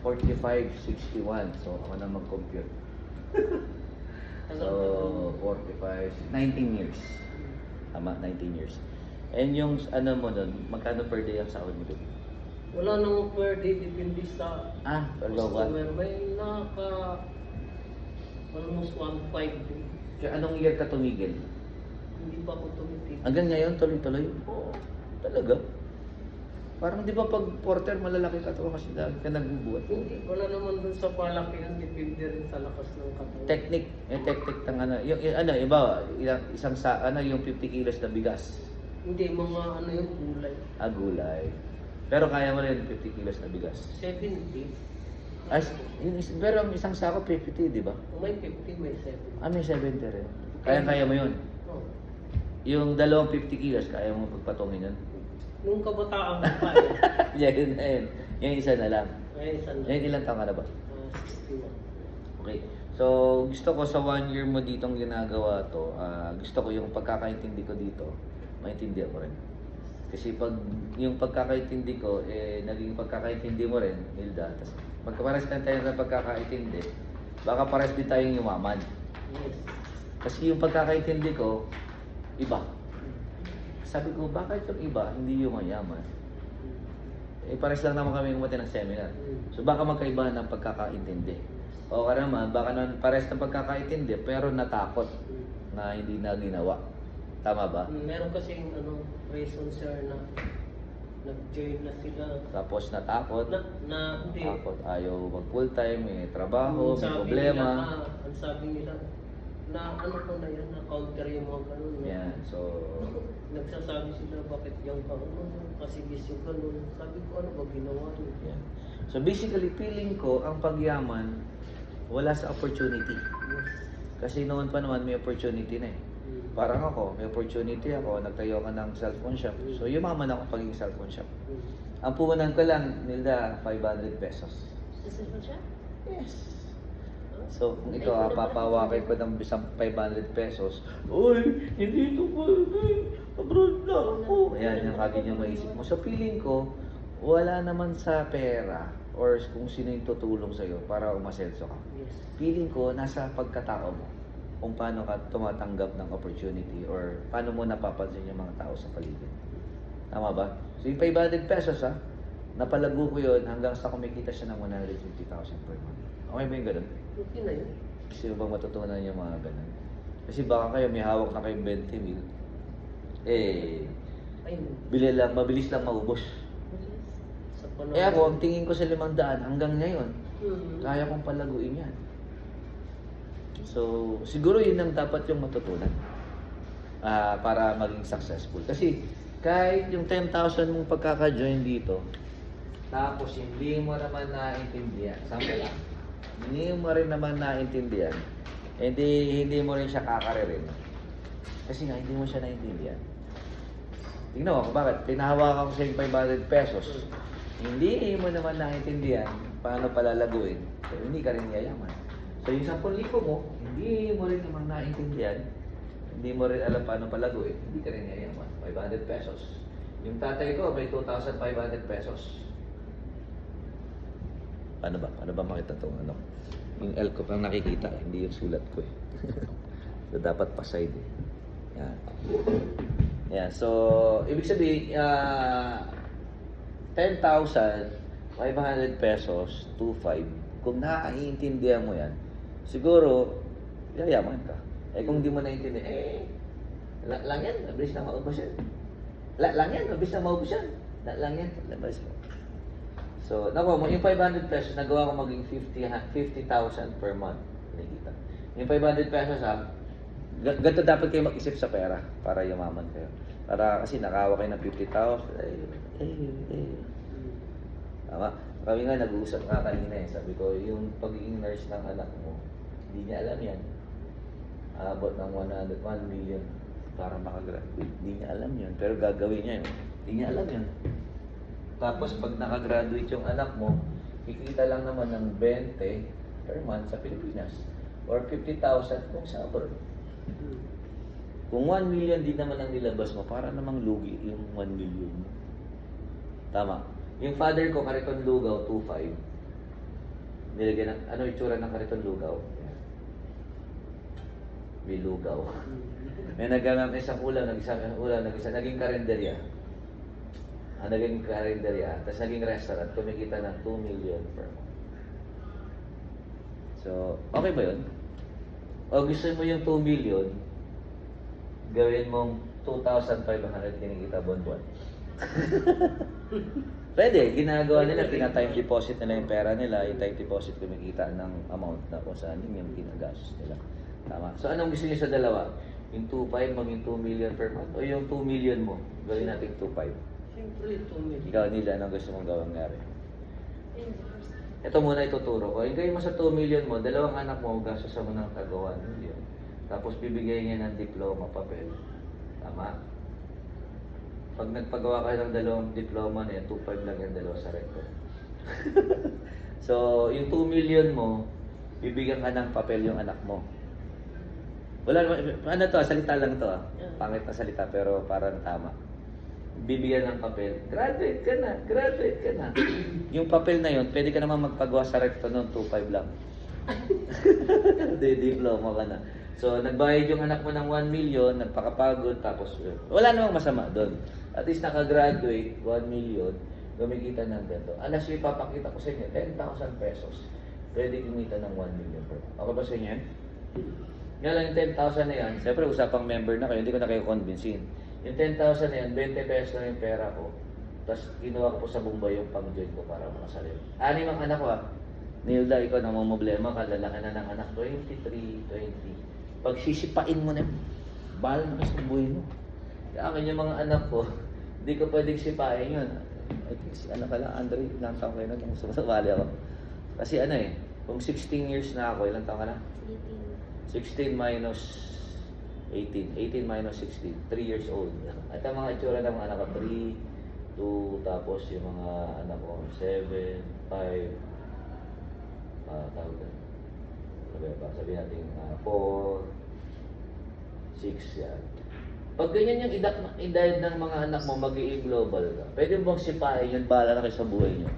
45, 61. So, ako na mag-compute. So, 45, 19 years. Tama, 19 years. And yung ano mo doon, magkano per day ang sahod mo doon? Wala nang per day, depende sa Per local. customer. May naka almost 1.5 din. Kaya anong year ka tumigil? Hindi pa ako tumitig. Hanggang ngayon, tuloy-tuloy? Oo. Talaga? Parang di ba pag porter, malalaki ka to kasi dahil ka nagbubuhat. Hindi, wala naman dun sa palakihan, depende rin sa lakas ng katawan. Technique, technique ng ano, iba, isang sa, yung 50 kilos na bigas. Hindi, mga yung gulay. Gulay. Pero kaya mo rin 50 kilos na bigas. 70. Pero ang isang sako 50, di ba? May 50, may 70. May 70 rin. Kaya mo yun. Oo. Yung dalawang 50 kilos, kaya mo pagpatungin yun. Nung kabataan ko pa Yun na yun. Yung isa na lang. Ngayon, saan Yung ilang taon ka na ba? 61. Okay. So, gusto ko sa 1 year mo ditong ginagawa to, gusto ko yung pagkakaintindi ko dito, maintindihan mo rin. Kasi pag yung pagkakaintindi ko, naging pagkakaintindi mo rin, Hilda, tapos magkapares na tayo sa pagkakaintindi, baka pares din tayong yumaman. Yes. Kasi yung pagkakaintindi ko, iba. Sabi ko, bakit yung iba, hindi yung mayaman? Pares lang naman kami umati ng seminar. So baka magkaiba ng pagkakaintindi. O ka naman, baka naman pares ng pagkakaintindi, pero natakot na hindi na ginawa. Tama ba? Meron kasing reason sir na nag-join na sila. Tapos natakot. Hindi. Takot, ayaw mag full time, may trabaho, may problema. Ang sabi nila, na ko na yan, na counter yung mga ganun. Yan, so... Nagsasabi sila, bakit yung kasi yung ganun. Sabi ko, ano ba ginawa niyo? Yan. So basically, feeling ko, ang pagyaman, wala sa opportunity. Yes. Kasi noon pa naman, may opportunity na eh. Parang ako, may opportunity ako, nagtayo ka ng cellphone shop. So yumaman ako pagiging cellphone shop. Ang puhunan ko lang, Nilda, 500 pesos. Sa cellphone shop? Yes. So kung ikaw, papawakin ko ng isang 500 pesos, uy, hindi ito pwede, abroad na ako. Ayan, yung kagad yung maisip mo. So feeling ko, wala naman sa pera or kung sino yung tutulong sa'yo para umasenso ka. Yes. Feeling ko, nasa pagkatao mo kung paano ka tumatanggap ng opportunity or paano mo napapansin yung mga tao sa paligid. Tama ba? So yung 500 pesos napalago ko yun hanggang sa kumikita siya ng 150,000 per month. Okay ba yung ganun? Okay na yun. Gusto mo bang matutunan yung mga ganun? Kasi baka kayo may hawak na kayong 20 mil. Ayun. Mabilis lang maubos. Sa panahon. Ako, ang tingin ko sa 500 hanggang ngayon, kaya kong palaguin yan. So, siguro yun ang dapat yung matutunan para maging successful. Kasi kahit yung 10,000 mong pagkaka-join dito, tapos hindi mo naman naintindihan, sample lang, hindi mo rin naman naintindihan, hindi mo rin siya kakaririn. Kasi nga, hindi mo siya naintindihan. Tingnan mo, bakit? Pinahawakan ko sa yung 500 pesos. Hindi mo naman naintindihan paano palalaguin. So, hindi ka rin yayaman. So, yung 10,000 mo, hindi mo rin naman naintindihan, hindi mo rin alam paano palaguin, hindi ka rin yayaman. 500 pesos. Yung tatay ko, may 2,500 pesos. Paano ba makita itong ano? Yung L ko pang nakikita, hindi yung sulat ko eh. So, dapat pa-side eh. Yan. Yan. So, ibig sabihin, 10,500 pesos, 2,500. Kung nakaiintindihan mo yan, siguro, yayaman ka. Kung di mo naiintindihan, lang yan, mabilis na maubos yan. Lang yan, mabilis na maubos yan. Lang yan, mabilis mo. So, nakuha mo, yung 500 pesos, nagawa ko maging 50,000 per month. Nakikita. Yung 500 pesos ganito dapat kayo mag-isip sa pera para yumaman kayo. Para kasi nakawa kayo ng 50,000. Tama? Kami nga nag-uusap nga kanina eh. Sabi ko, yung pagiging nurse ng anak mo, hindi niya alam yan. Abot ng 1 million para makagraduate. Hindi niya alam yun. Pero gagawin niya yun. Hindi niya alam yun. Tapos pag nakagraduate yung anak mo, kikita lang naman ng 20 per month sa Pilipinas. Or 50,000 kung sa abroad. Kung 1 million din naman ang nilabas mo, para namang lugi yung 1 million mo. Tama. Yung father ko, Karikon Lugaw, 2,500. Nilagyan ng, ano itsura ng kariton? Lugaw. May lugaw. May nagamit isang ulam, naging karinderya. Naging karinderya, tapos naging restaurant, kumikita ng 2 million per month. So, okay ba yun? O gusto mo yung 2 million, gawin mong 2,500 kinikita buwan-buwan. Pwede, ginagawa nila, tina-time deposit nila yung pera nila, yung time deposit kumikita ng amount na kung saan yung ginagastos nila. Tama. So, anong gusto niyo sa dalawa? Yung 2.5 maging 2 million per month o yung 2 million mo, gawin natin 2.5. Siyempre, 2 million. Ikaw nila, anong gusto mong gawang ngari? Ito muna ituturo ko. Hinggayin mo sa 2 million mo, dalawang anak mo, gastosan mo ng taga 1 million. Tapos bibigay niya ng diploma, papel. Tama? Pag nagpagawa kayo ng dalawang diploma na yan, 2.5 lang yan, dalawa sa record. So, yung 2 million mo, bibigyan ka ng papel yung anak mo. Wala naman, ano to, salita lang to. Pangit na salita, pero parang tama. Bibigyan ng papel, graduate ka na, graduate ka na. Yung papel na yun, pwede ka naman magpagawa sa recto noon, 2.5 lang. Diploma ka na. So, nagbayad yung anak mo ng 1 million, nagpakapagod, tapos wala namang masama doon. At least nakagraduate, 1 million, gumikita ng ganito. Alas yung ipapakita ko sa inyo, 10,000 pesos. Pwede kumita ng 1 million per month. Okay ba sa inyo yan? Nga lang yung 10,000 na yan, siyempre usapang member na kayo, hindi ko na kayo convincein. Yung 10,000 na yan, 20 pesos lang yung pera ko. Tapos kinuha ko po sa Bombay yung pang-join ko para makasalil. 6 ang anak ko ha. Nilda, ikaw na problema ka, lalaki na ng anak, 23, 20. Pag sisipain mo na, bahal na sa buhay mo. Kaya akin yung mga anak ko, hindi ko pwedeng sipain yun. I think si ano ka lang, Andre, ilang taong kayo na nung sumali ako. Kasi ano eh, kung 16 years na ako, ilang taong ka na? 16 minus 18. 18 minus 16. 3 years old. At ang mga itsura ng mga anak ko, 3, 2, tapos yung mga anak ko, 7, 5, tawag na. Sabihin natin, 4, 6, yan. Pag ganyan yung edad ng mga anak mo, mag-i-global ka. Pwede bang sipahin yun, bahala na kayo sa buhay nyo.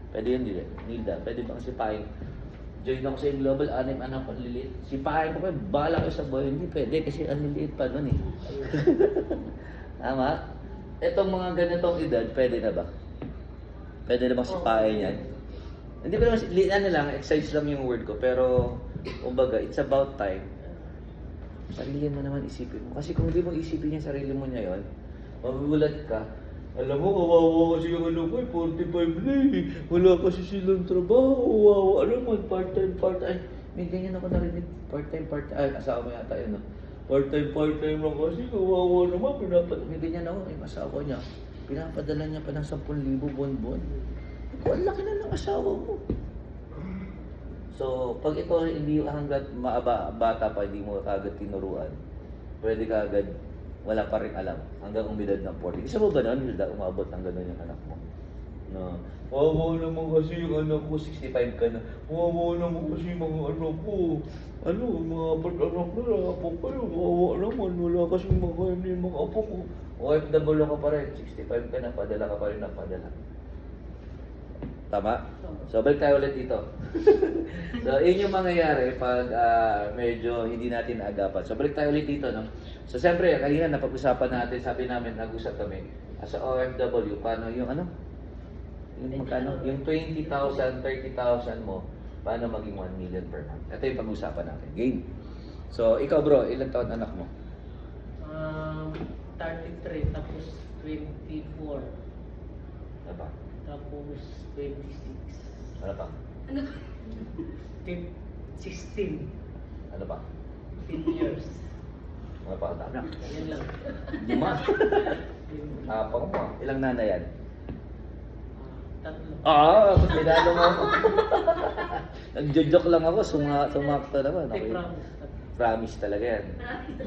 Pwede yun, Nilda. Pwede bang sipahin? Join ako sa global, 6 anak ko, liliit. Sipahin ko kayo, bahala kayo sa buhay. Hindi pwede kasi ang liliit pa nun eh. Tama? Etong mga ganitong edad, pwede na ba? Pwede na bang sipahin yan? Hindi ko naman, ano lang, exercise lang yung word ko, pero, kumbaga, it's about time. Sarilihan mo naman isipin mo. Kasi kung hindi mo isipin yung sarili mo ngayon, magugulat ka. Alam mo, kawawa kasi yung ano ko, 45 na eh. Wala kasi silang trabaho. Wawa naman, part-time. May ganyan ako narinig. Part-time. Ay, asawa mo yata yun, no? Part-time lang kasi. Kawawa naman, may ganyan ako. Yung asawa niya, pinapadala niya pa ng 10,000 buwan-buwan. Ang laki na ng asawa mo. So, pag ito hindi hanggat bata pa, hindi mo agad tinuruan, pwede ka agad, wala pa rin alam, hanggang umidad ng 40. Isa mo ba nun, Hilda, umabot ng gano'n yung anak mo? No. Wawa naman kasi yung anak ko, 65 ka na. Wawa naman kasi yung mga anak ko. Mga apat-anak na, apo ko yun. Wawa naman, wala kasi yung mga apo ko. OFW ka pa rin, 65 ka na, padala ka pa rin ng padala. Tama? So, balik tayo ulit dito. So, yun yung mangyayari pag medyo hindi natin naagapan. So, balik tayo ulit dito, no? So, siyempre, kanina napag-usapan natin, sabi namin, nag-usap kami, as a OFW, paano yung ano? Yung magkano? Yung 20,000, 30,000 mo, paano maging 1 million per month? Ito yung pag-usapan natin. Game. So, ikaw bro, ilang taon anak mo? 33, tapos 24. Ano pa? Tapos 26. Ano pa? 16. Ano pa? 10 years. Ano pa? Tama. Yan lang. 5. Apang mo. Ilang nanay yan? 3. Pinalo mo ako. Nag-joke lang ako, sumakto naman. Take Okay. Promise talaga yan.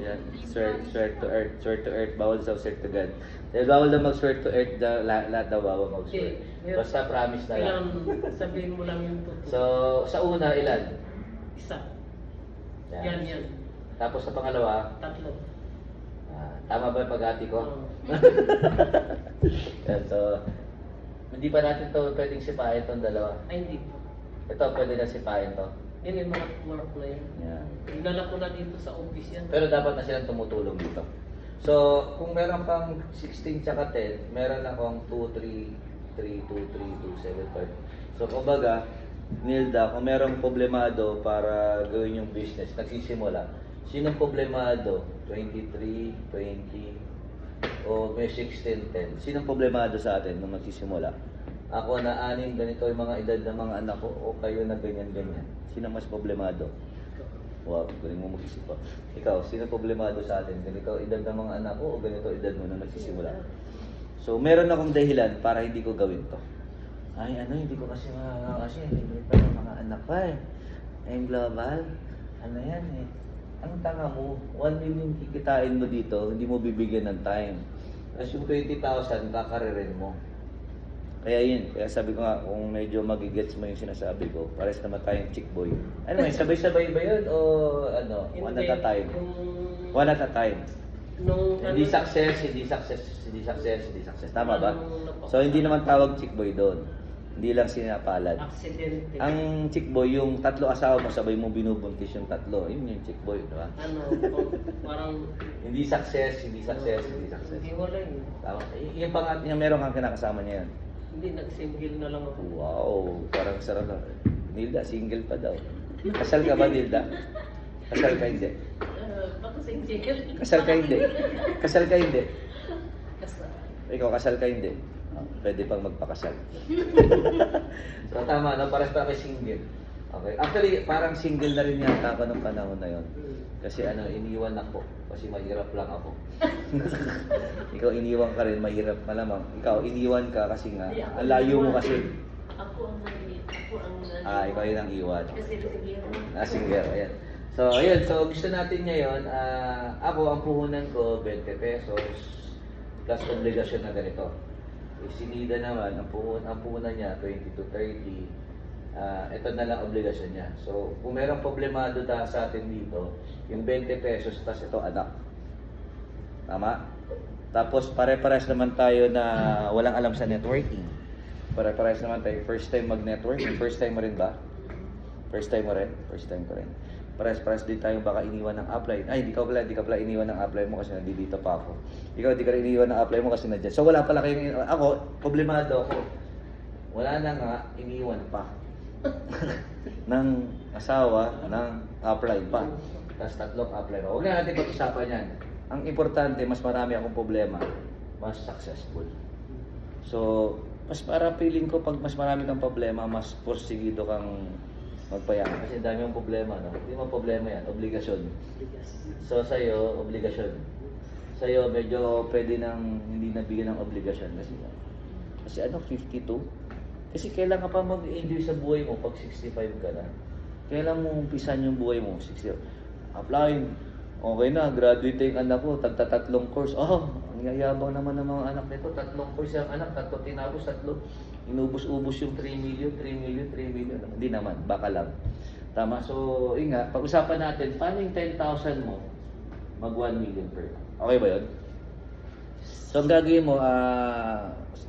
Yan. Swear to earth. Bawal sa swear to God. Dahil bawal na mag-swear to earth, lahat daw bawal mag-swear. Basta promise na lang. Kailangan sabihin mo lang yung totoo. So, sa una, ilan? Isa. Yan. Tapos sa pangalawa, 3. tama ba yung pag-ati ko? Oo. Yan, so, hindi pa natin to pwedeng sipahin itong dalawa. Ay, hindi po. Ito, pwede na sipain to. Yan yung mga na yan. Yan. Dinala ko na dito sa office yan. Pero dapat na silang tumutulong dito. So, kung meron pang 16 tsaka 10, meron akong 2, 3, 3, 2, 3, 2, 7, 5. So, kumbaga, Nilda, kung merong problemado para gawin yung business, nagsisimula, sinong problemado? 23, 20, o may 16, 10. Sinong problemado sa atin nung magsisimula? Ako na 6, ganito yung mga edad ng mga anak ko, o kayo na ganyan-ganyan. Sino mas problemado? Wow, galing mo mag-isip pa. Ikaw, sino problemado sa atin? Ganito edad ng mga anak ko, o ganito edad mo na nagsisimula? So, meron akong dahilan para hindi ko gawin to. Ay, hindi ko kasi kasi hindi pa yung mga anak pa eh. Ay, global, ano yan eh. Ang tanga mo, 1 million kikitain mo dito, hindi mo bibigyan ng time. Tapos yung 20,000, kakaririn mo. Kaya yun, kaya sabi ko nga, kung medyo magigets mo yung sinasabi ko, pares naman tayong chick boy. Ano may sabay-sabay ba yun? O ano, one at a time? One at a time. Hindi success, hindi success, hindi success, hindi success. Tama ba? So hindi naman tawag chick boy doon. Hindi lang sinapalad. Aksidente. Ang chick boy, yung 3 asawa mo, sabay mo binubuntis yung 3. Yun yung chick boy, di ba? Parang... Hindi success, hindi success, hindi success. Hindi wala yun. Tama. Yung pangat niya, meron kang kinakasama niya yan. Hindi, nag-single na lang ako. Wow, parang sarap na. Nilda, single pa daw. Kasal ka ba, Nilda? Kasal ka hindi? Baka single. Kasal ka hindi? Kasal ka hindi? Kasal. Ikaw, kasal ka hindi? Pwede pang magpakasal. So tama, no? Paras pa kay single. Okay. Actually, parang single na rin yata ako nung panahon na yon. Kasi iniwan ako. Kasi mahirap lang ako. Ikaw iniwan ka rin, mahirap malamang. Ikaw, iniwan ka kasi nga, ang layo mo kasi. Ako ang Ikaw yun ang iwan. Kasi sige. Single, ayan. So, ayun. So, gusto natin ngayon, ako, ang puhunan ko, 20 pesos, plus obligasyon na ganito. Si Nida naman, ang puhunan niya, 20 to 30. Ito na lang obligasyon niya. So, kung merong problemado sa atin dito, yung 20 pesos, tas ito anak. Tama? Tapos, pare-pares naman tayo na walang alam sa networking. Pare-pares naman tayo. First time mag-networking. First time mo rin ba? First time mo rin? First time ko rin. Pares-pares din tayo baka iniwan ng upline. Ay, di ka pala iniwan ng upline mo kasi nandito pa ako. Ikaw, di ka rin iniwan ng upline mo kasi nandiyan. So, wala pala kayong... Ako, problemado ako. Wala na nga, iniwan pa. ng asawa, ng upline pa. Tapos 3 upline pa. Huwag na natin pag-usapan yan. Ang importante, mas marami akong problema, mas successful. So, mas para feeling ko pag mas marami kang problema, mas porsigido kang magpayaman. Kasi dami yung problema, no? Hindi mo problema yan, obligasyon. So, sa'yo, obligasyon. Sa'yo, medyo pwede nang hindi nabigyan ng obligasyon. Kasi 52? Kasi kailan ka pa mag-enjoy sa buhay mo pag 65 ka na? Kailan mo umpisan yung buhay mo? 60. Apply. Okay na, graduate yung anak ko, tagta-3 course. Ang yayabang naman ng mga anak nito. 3 course yung anak, 3 tinapos, 3. Inubos-ubos yung 3 million. Hindi naman, baka lang. Tama? So, nga, pag-usapan natin, paano yung 10,000 mo mag 1 million per? Okay ba yun? So, ang gagawin mo,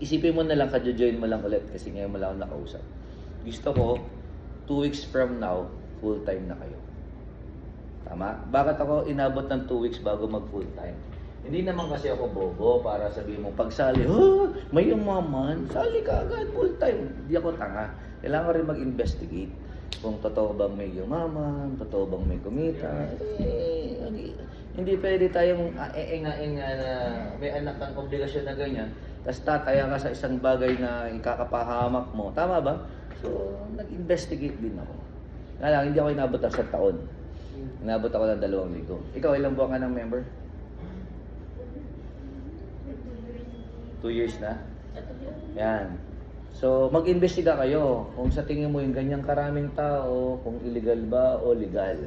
isipin mo na lang, kadyo-join mo lang ulit kasi ngayon mo lang ako nakausap. Gusto ko, 2 weeks from now, full-time na kayo. Tama? Bakit ako inabot ng 2 weeks bago mag full-time? Hindi naman kasi ako bobo para sabihin mo, pagsali, may umaman, sali ka agad full-time. Hindi ako tanga. Kailangan ko rin mag-investigate kung totoo bang may umaman, totoo bang may kumita. Hindi pwede tayong enga-enga na may anak kang obligasyon na ganyan, tapos tataya ka sa isang bagay na ikakapahamak mo. Tama ba? So, nag-investigate din ako. Nga lang, hindi ako inabot ng 1 taon. Inabot ako ng 2 linggo. Ikaw, ilang buwan ka ng member? 2 years na? Yan. So, mag-imbestiga kayo kung sa tingin mo yung ganyang karaming tao, kung illegal ba o legal.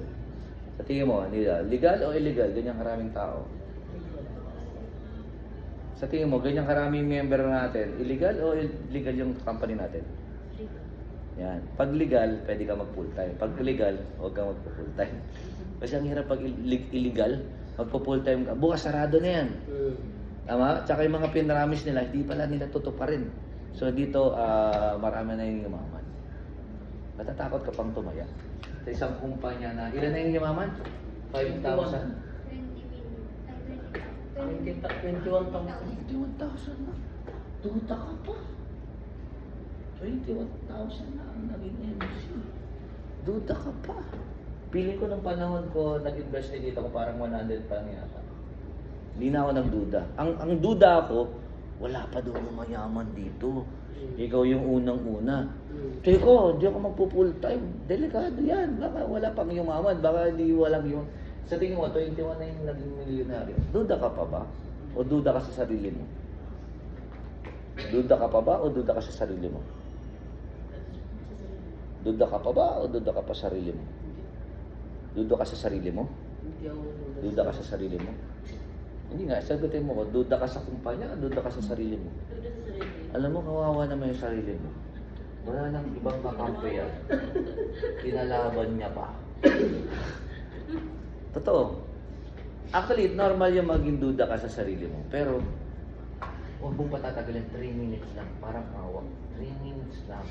Sa tingin mo, legal o illegal, ganyang karaming tao? Sa tingin mo, ganyang karaming member natin, illegal o illegal yung company natin? Yan. Pag legal, pwede ka mag-full-time. Pag illegal, huwag ka mag-full-time. Kasi ang hirap pag illegal, magpo-full-time ka. Bukas sarado na yan. Tama? Tsaka yung mga pinaramis nila, hindi pala nila tutuparin. So dito, marami na yung umaman. Matatakot ka pang tumaya. Sa isang kumpanya na, ilan na yung yumaman? 5,000? 21,000. 21,000 na. Duda ka pa. 21,000 na ang naging MC. Duda ka pa. Pili ko ng panahon ko, nag-invest dito ako parang 100 pa lang yata. Hindi na ako nagduda. Ang duda ako, wala pa doon ng mayaman dito. Ikaw yung unang-una. Teko, di ako magpo-full time. Delikado yan. Baka wala pang yumaman. Baka di walang yung... Sa tingin mo, 21 na yung naging milyonaryo. Duda ka pa ba? O duda ka sa sarili mo? Duda ka pa ba o duda ka sa sarili mo? Duda ka pa ba o duda ka pa sa sarili mo? Duda ka sa sarili mo? Hindi ako Duda ka sa sarili mo? Hindi nga, sagutin mo ko, duda ka sa kumpanya o duda ka sa sarili mo? Duda sa sarili. Alam mo, kawawa naman yung sarili mo. Wala nang ibang kakampi yan. Kinalaban niya pa. Totoo. Actually, normal yung maging duda ka sa sarili mo. Pero, huwag mong patatagalin 3 minutes lang. Parang awak. 3 minutes lang.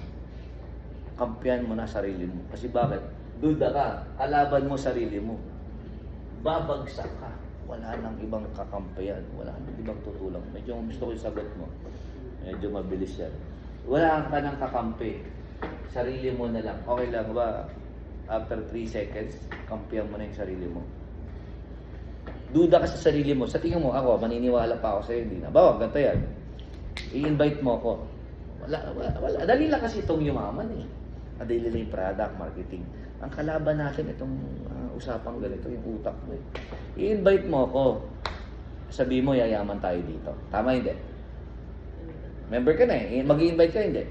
Kampiyan mo na sarili mo. Kasi bakit? Duda ka. Kalaban mo sarili mo. Babagsak ka. Wala nang ibang kakampiyan. Wala nang ibang tutulong. Medyo gusto ko yung sagot mo. Medyo mabilis yan. Wala ka nang kakampi. Sarili mo na lang. Okay lang ba? After 3 seconds, kampiyan mo na yung sarili mo. Duda ka sa sarili mo. Sa tingin mo, ako, maniniwala pa ako sa'yo. Hindi na. Bawa, ganito yan. I-invite mo ako. Wala. Dali lang kasi itong yumaman eh. Madali lang yung product, marketing. Ang kalaban natin itong usapang ganito, yung utak mo eh. I-invite mo ako. Sabi mo, yayaman tayo dito. Tama hindi? Member ka na eh. Mag-i-invite ka, hindi?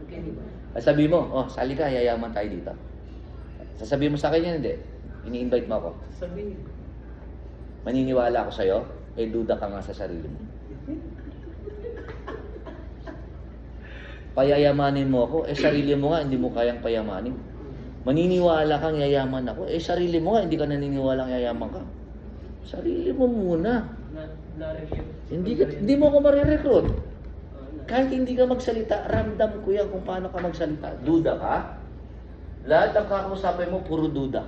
Okay, di ba? Sabi mo, oh, sali ka, yayaman tayo dito. Sasabihin mo sa akin yan, hindi? Ini-invite mo ako. Sabihin. Maniniwala ako sa'yo, eh duda ka nga sa sarili mo. Payayamanin mo ako, eh sarili mo nga, hindi mo kayang payamanin. Maniniwala kang yayaman ako, eh sarili mo nga, hindi ka naniniwalang yayaman ka. Sarili mo muna. Hindi mo ako marirecruit. Kahit hindi ka magsalita, ramdam ko yan kung paano ka magsalita. Duda ka? Lahat ng kakausapin mo, puro duda.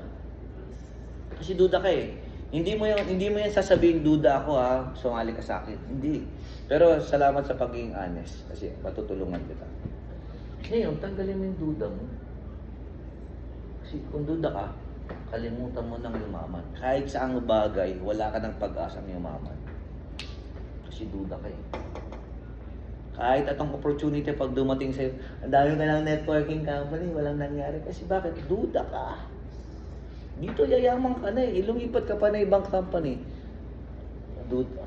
Kasi duda ka eh. Hindi mo yan sasabihin duda ako ha, sumali ka sa akin. Hindi. Pero salamat sa pagiging honest kasi matutulungan kita. Ngayon, tanggalin mo yung duda mo. Kasi kung duda ka, kalimutan mo ng yumaman. Kahit saang bagay, wala ka ng pag-asang yumaman. Kasi duda ka eh. Kahit atong opportunity pag dumating sa'yo, ang dami ka ng networking company, walang nangyari. Kasi bakit? Duda ka. Dito yayaman ka na eh. Lumipat ka pa na ibang company.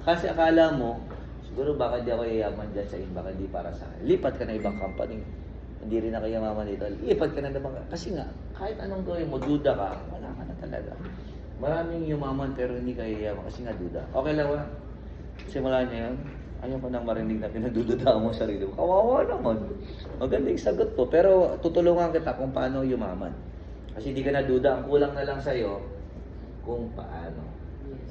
Kasi akala mo, siguro baka di ako yayaman dyan sa iba, baka di para sa akin. Lipat ka na ibang company. Hindi rin ako yayaman dito. Lipat ka na ibang company. Kasi nga, kahit anong gawin mo, duda ka, wala ka na talaga. Maraming yumaman pero hindi ka yayaman kasi nga duda. Okay lang ba? Simula niya yun. Ayaw ko nang marinig na pinagdududa mo sa sarili mo. Kawawa naman. Maganda yung sagot ko. Pero tutulungan kita kung paano yumaman. Kasi hindi ka na duda. Ang kulang na lang sa'yo kung paano. Yes.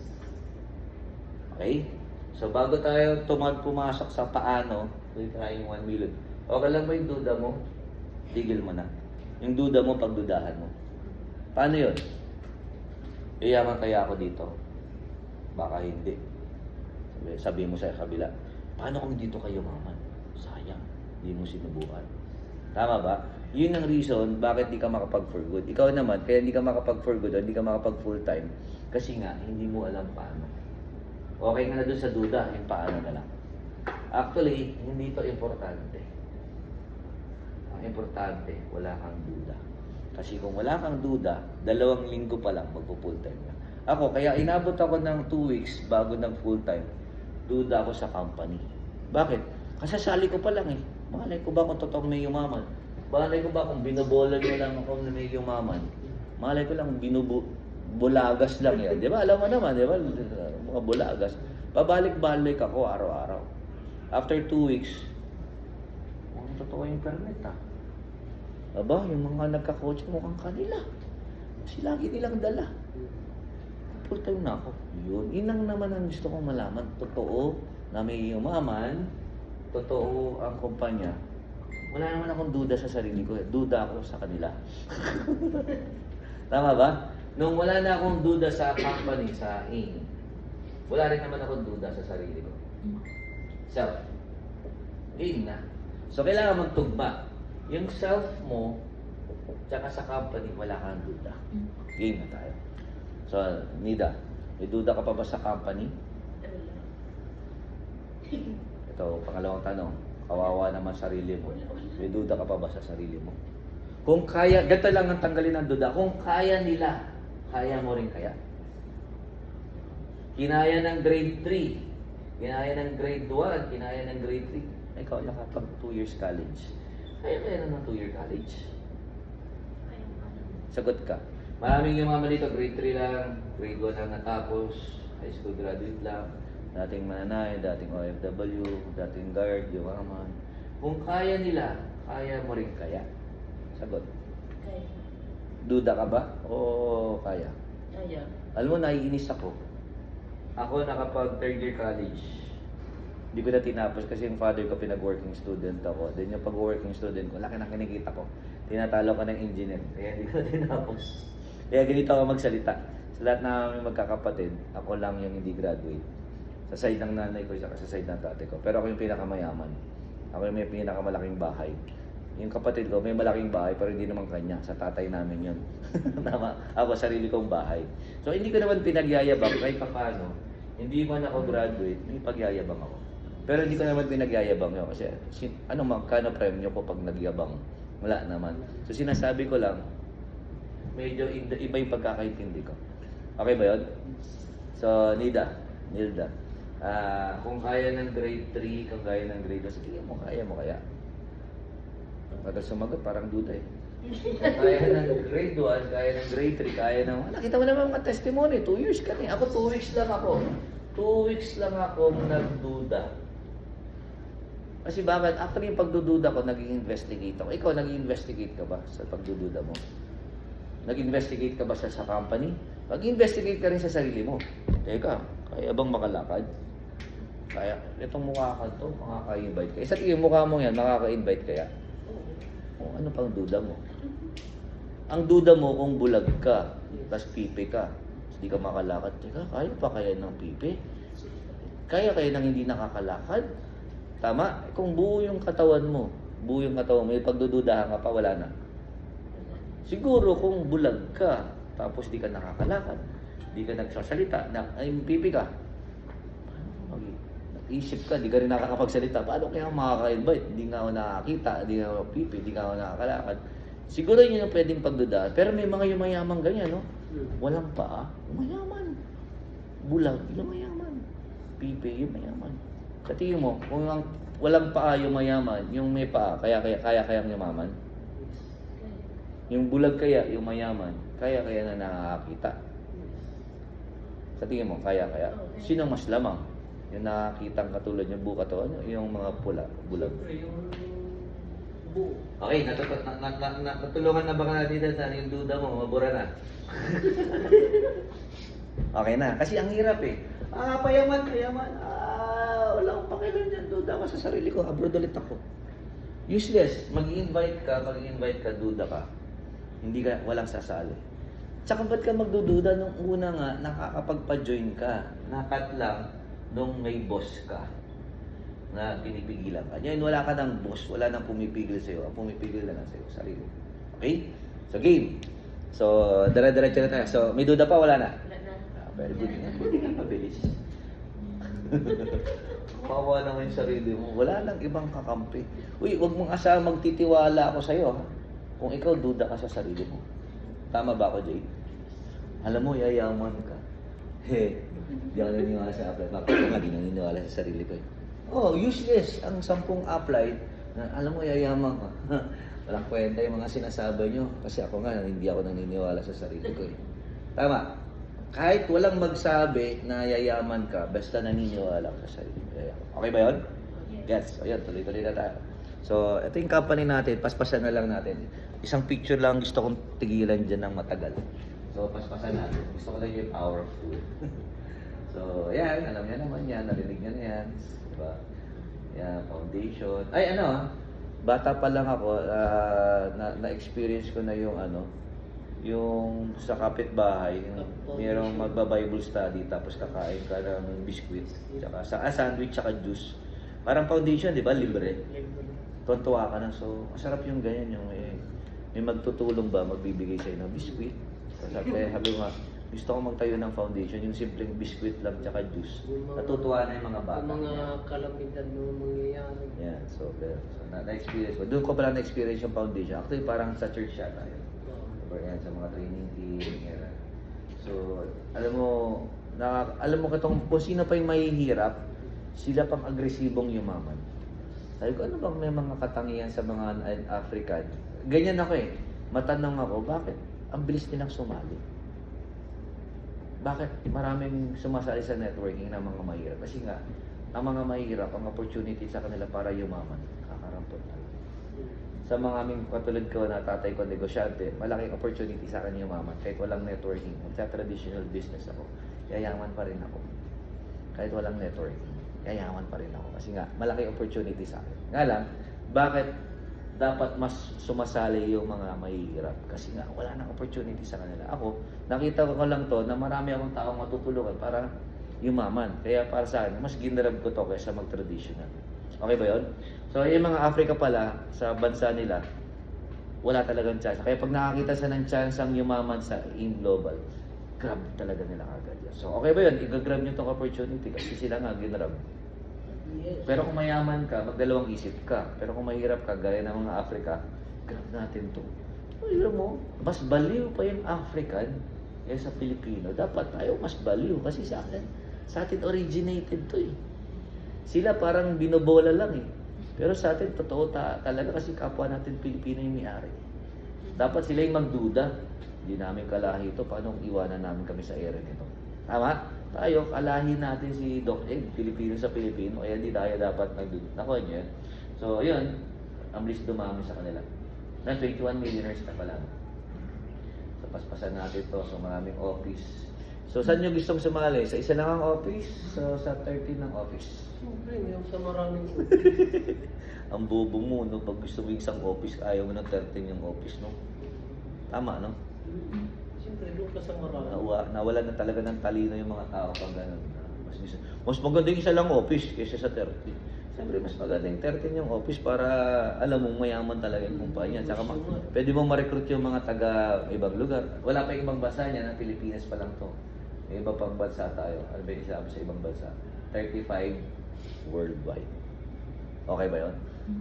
Okay? So bago tayo pumasok sa paano, we're trying 1 million. Okay lang ba yung duda mo? Tigil mo na. Yung duda mo, pagdudahan mo. Paano yun? Iyaman kaya ako dito? Baka hindi. Sabi mo sa kabila, paano kung dito kayo maman? Sayang, hindi mo sinubukan. Tama ba? Yun ang reason bakit di ka makapag-for good. Ikaw naman, kaya hindi ka makapag-for good o hindi ka makapag full time. Kasi nga, hindi mo alam paano. Okay ka na dun sa duda, yung paano na lang. Actually, hindi ito importante. Ang importante, wala kang duda. Kasi kung wala kang duda, 2 linggo pa lang magpo-full time na. Ako, kaya inabot ako ng 2 weeks bago ng full time. Duda ako sa company. Bakit? Kasi sali ko pa lang eh. Malay ko ba kung totoong may yumaman? Malay ko ba kung binobolan mo lang ako na may yumaman? Malay ko lang bulagas lang yan. Di ba? Alam mo naman, di ba? Mga bulagas. Pabalik-balik ako araw-araw. After 2 weeks, totoo yung permit ah. Aba, yung mga nagka-coach mukhang kanila. Kasi lagi nilang dala. Full time na ako. Yun. Inang naman ang gusto kong malaman. Totoo na may yumaman. Totoo ang kumpanya. wala naman akong duda sa sarili ko eh. Duda ako sa kanila. Tama ba? Nung wala na akong duda sa company, sa aim, wala rin naman akong duda sa sarili ko. Self. Game na. So, kailangan magtugma. Yung self mo, tsaka sa company, wala kang duda. Game na tayo. So, Nida, may duda ka pa ba sa company? Ito, pangalawang tanong. Kawawa naman sarili mo. May duda ka pa ba sa sarili mo? Kung kaya, ganito lang ang tanggalin ng duda. Kung kaya nila, kaya mo rin kaya? Kinaya ng grade 3. Kinaya ng grade 1. Kinaya ng grade 3. Ikaw nakapag 2 years college. Kaya na ng 2-year college. Sagot ka. Maraming yung mga dito, grade 3 lang, grade 1 lang natapos, high school graduate lang, dating mananay, dating OFW, dating guard, yumaman. Kung kaya nila, kaya mo rin kaya? Sagot. Kaya. Duda ka ba? O kaya? Kaya. Alam mo, naiinis ako. Ako nakapag 3rd year college. Hindi ko na tinapos kasi yung father ko pinag-working student ako. Then yung pag-working student ko, laki na kinikita ko. Tinatalo ko ng engineer. Kaya hindi ko na tinapos. Kaya ganito ako magsalita. Sa lahat namin magkakapatid, ako lang yung hindi graduate. Sa side ng nanay ko, sa side ng tatay ko. Pero ako yung pinakamayaman. Ako yung may pinakamalaking bahay. Yung kapatid ko, may malaking bahay, pero hindi naman kanya. Sa tatay namin yun. Tama. Ako, sarili kong bahay. So, hindi ko naman pinagyayabang kahit pa paano. Hindi man ako graduate, may pagyayabang ako. Pero hindi ko naman pinagyayabang yun. Kasi, magkano premyo ko pag nagyabang? Wala naman. So, sinasabi ko lang, medyo iba yung pagkakaintindi ko. Okay ba yun? So, Nilda, kung kaya ng grade 3, kung kaya ng grade 2, sige mo, kaya mo kaya? Pagka sumagot, parang duda eh. Kaya ng grade 1, kaya ng grade 3, kaya ng... Nakita mo naman mga testimony, 2 years ka rin. Ako 2 weeks lang ako. 2 weeks lang ako nagduda. Kasi bakit? Actually, yung pagdududa ko, nag-investigate ako. Ikaw, nag-investigate ka ba sa pagdududa mo? Nag-investigate ka ba sa company? Mag-investigate ka rin sa sarili mo. Teka, kaya bang makalakad? Kaya, itong mukha ka to, makaka-invite ka. Sa tingin mukha mo yan, makaka-invite kaya? O, ano pang duda mo? Ang duda mo kung bulag ka, tapos pipi ka, hindi ka makalakad. Teka, kaya pa kaya ng pipi? Kaya ng hindi nakakalakad? Tama? Kung buo yung katawan mo, may pagdududahan ka pa, wala na. Siguro kung bulag ka, tapos di ka nakakalakad, di ka nagsasalita, ay pipi ka, isip ka, di ka rin nakakapagsalita, paano kaya makaka-invite? Di nga ako nakakita, di nga ako pipi, di nga ako nakakalakad. Siguro yun yung pwedeng pagdudaan. Pero may mga yumayamang ganyan, no? Walang paa, yumayaman. Bulag, yumayaman. Pipi, yumayaman. Sa tingin mo, kung walang paa yumayaman, yung may paa, kayang yumaman? Yung bulag kaya, yung mayaman, kaya na nakakita. Sa tingin mo, kaya. Sino mas lamang? Yung nakakitang katulad yung buka to, yung mga pula, bulag. Yung buo. Okay, natulungan na ba ka dito sa yung duda mo? Mabura na. Okay na, kasi ang hirap eh. Payaman. Wala akong pakialam dyan, duda ako sa sarili ko, abroad ulit ako. Useless, mag-invite ka, duda ka. Hindi ka, walang sasali. Tsaka ba't ka magdududa nung una nga, nakakapagpa-join ka. Nakat lang nung may boss ka na pinipigilan ka. Ngayon, wala ka ng boss, wala nang pumipigil sa'yo. Ang pumipigil na lang sa'yo, sarili. Okay? So, game. So, dire-diretso na tayo. So, may duda pa, wala na? Wala na. Very good. Hindi ka mabilis. Kawawa naman yung sarili mo. Wala nang ibang kakampi. Uy, huwag mong asang magtitiwala ako sa'yo, ha? Kung ikaw duda ka sa sarili mo. Tama ba ako, Jay? Alam mo, yayaman ka. Hindi ako naniniwala sa apply. Bakit ako nga di naniniwala sa sarili ko? Useless ang 10 apply. Alam mo, yayaman ka. Walang kwenta yung mga sinasabi nyo. Kasi ako nga, hindi ako naniniwala sa sarili ko. Tama. Kahit walang magsabi na yayaman ka, basta naniniwala ka sa sarili mo. Okay ba yun? Yes. So, yun, tuloy-tuloy na tayo. So, ito yung company natin, paspasan na lang natin. Isang picture lang gusto kong tigilan dyan ng matagal. So, paspasan natin. Gusto ko lang yung power of two. So, yan, alam niya naman yan, narinig niya na yan. Diba? Yan, foundation. Ay, bata pa lang ako, na-experience ko na yung ano, yung sa kapitbahay, mayroong magba-Bible study tapos kakain ka ng biscuit, tsaka sandwich tsaka juice. Parang foundation, di ba? Libre. Tuwan-tuwa ka na. So, masarap yung ganyan, yung may magtutulong ba, magbibigay sa'yo ng biscuit. Sabi ko nga, gusto ko magtayo ng foundation, yung simpleng biscuit lang tsaka juice. Natutuwa na yung mga bata. Yung mga kalamidad na mangyayari. Yeah, so na-experience ko. Doon ko pala na-experience yung foundation. Actually, parang sa church siya tayo. Yan, sa mga training team. Yan. So, alam mo kung sino pa yung mahihirap, sila pang agresibong yumaman. Sabi ko, ano bang may mga katangian sa mga African? Ganyan ako eh. Matanong ako, bakit? Ang bilis nilang sumali. Bakit maraming sumasali sa networking ng mga mahirap? Kasi nga, ang mga mahirap, ang opportunity sa kanila para yumaman, kakarampot na. Sa mga aming katulad ko na tatay ko negosyante, malaking opportunity sa akin yumaman. Kahit walang networking, magsa-traditional business ako, yayaman pa rin ako. Kahit walang networking, yayaman pa rin ako. Kasi nga, malaking opportunity sa akin. Nga lang, bakit dapat mas sumasali yung mga mahihirap? Kasi nga, wala nang opportunity sa kanila. Ako, nakita ko lang to na marami akong taong matutulungan para yumaman. Kaya para sa akin, mas ginarab ko to kaysa mag-traditional. Okay ba yun? So, yung mga Africa pala, sa bansa nila, wala talagang chance. Kaya pag nakakita sa ng chance ang yumaman sa in global, grab talaga nila agad yan. So, okay ba yun? I-grab nyo itong opportunity kasi sila nga ginarab. Yes. Pero kung mayaman ka, magdalawang isip ka. Pero kung mahirap ka, gaya ng mga Africa, grab natin to. Alam mo, mas baliw pa yung African kaysa Pilipino. Dapat tayo mas baliw kasi sa atin originated to eh. Sila parang binobola lang eh. Pero sa atin, totoo talaga kasi kapwa natin Pilipino yung may-ari. Dapat sila yung magduda. Hindi namin kalahi ito. Paano iwanan namin kami sa ere nito? Tama? Tayo, kalahin natin si Doc Egg, Pilipino sa Pilipino. Kaya hindi tayo dapat nagduda. Nakuha niyo yan? So, yun. Ang bilis dumami sa kanila. Na 21 millionaires na pala. So, paspasan natin ito. So, maraming office. So, saan nyo gustong sumali? Sa isa lang ang office? So, sa 13 ng office? Siyempre, yung sa maraming Ang bobo mo, no? Pag gusto mo yung isang office, ayaw mo ng 13 yung office, no? Tama, no? Siyempre, doon ka sa marami. Nawala na talaga ng talino yung mga tao pag gano'n. Mas maganda yung isa lang office kaysa sa 30. Siyempre, mas maganda yung 13 yung office para alam mong mayaman talaga yung kumpanya. Tsaka pwede mo ma-recruit yung mga taga ibang lugar. Wala pa yung ibang bansa niya, ng Pilipinas pa lang to. May iba pang bansa tayo. Ano ba yung isabi sa ibang bansa? 35 worldwide. Okay ba yun?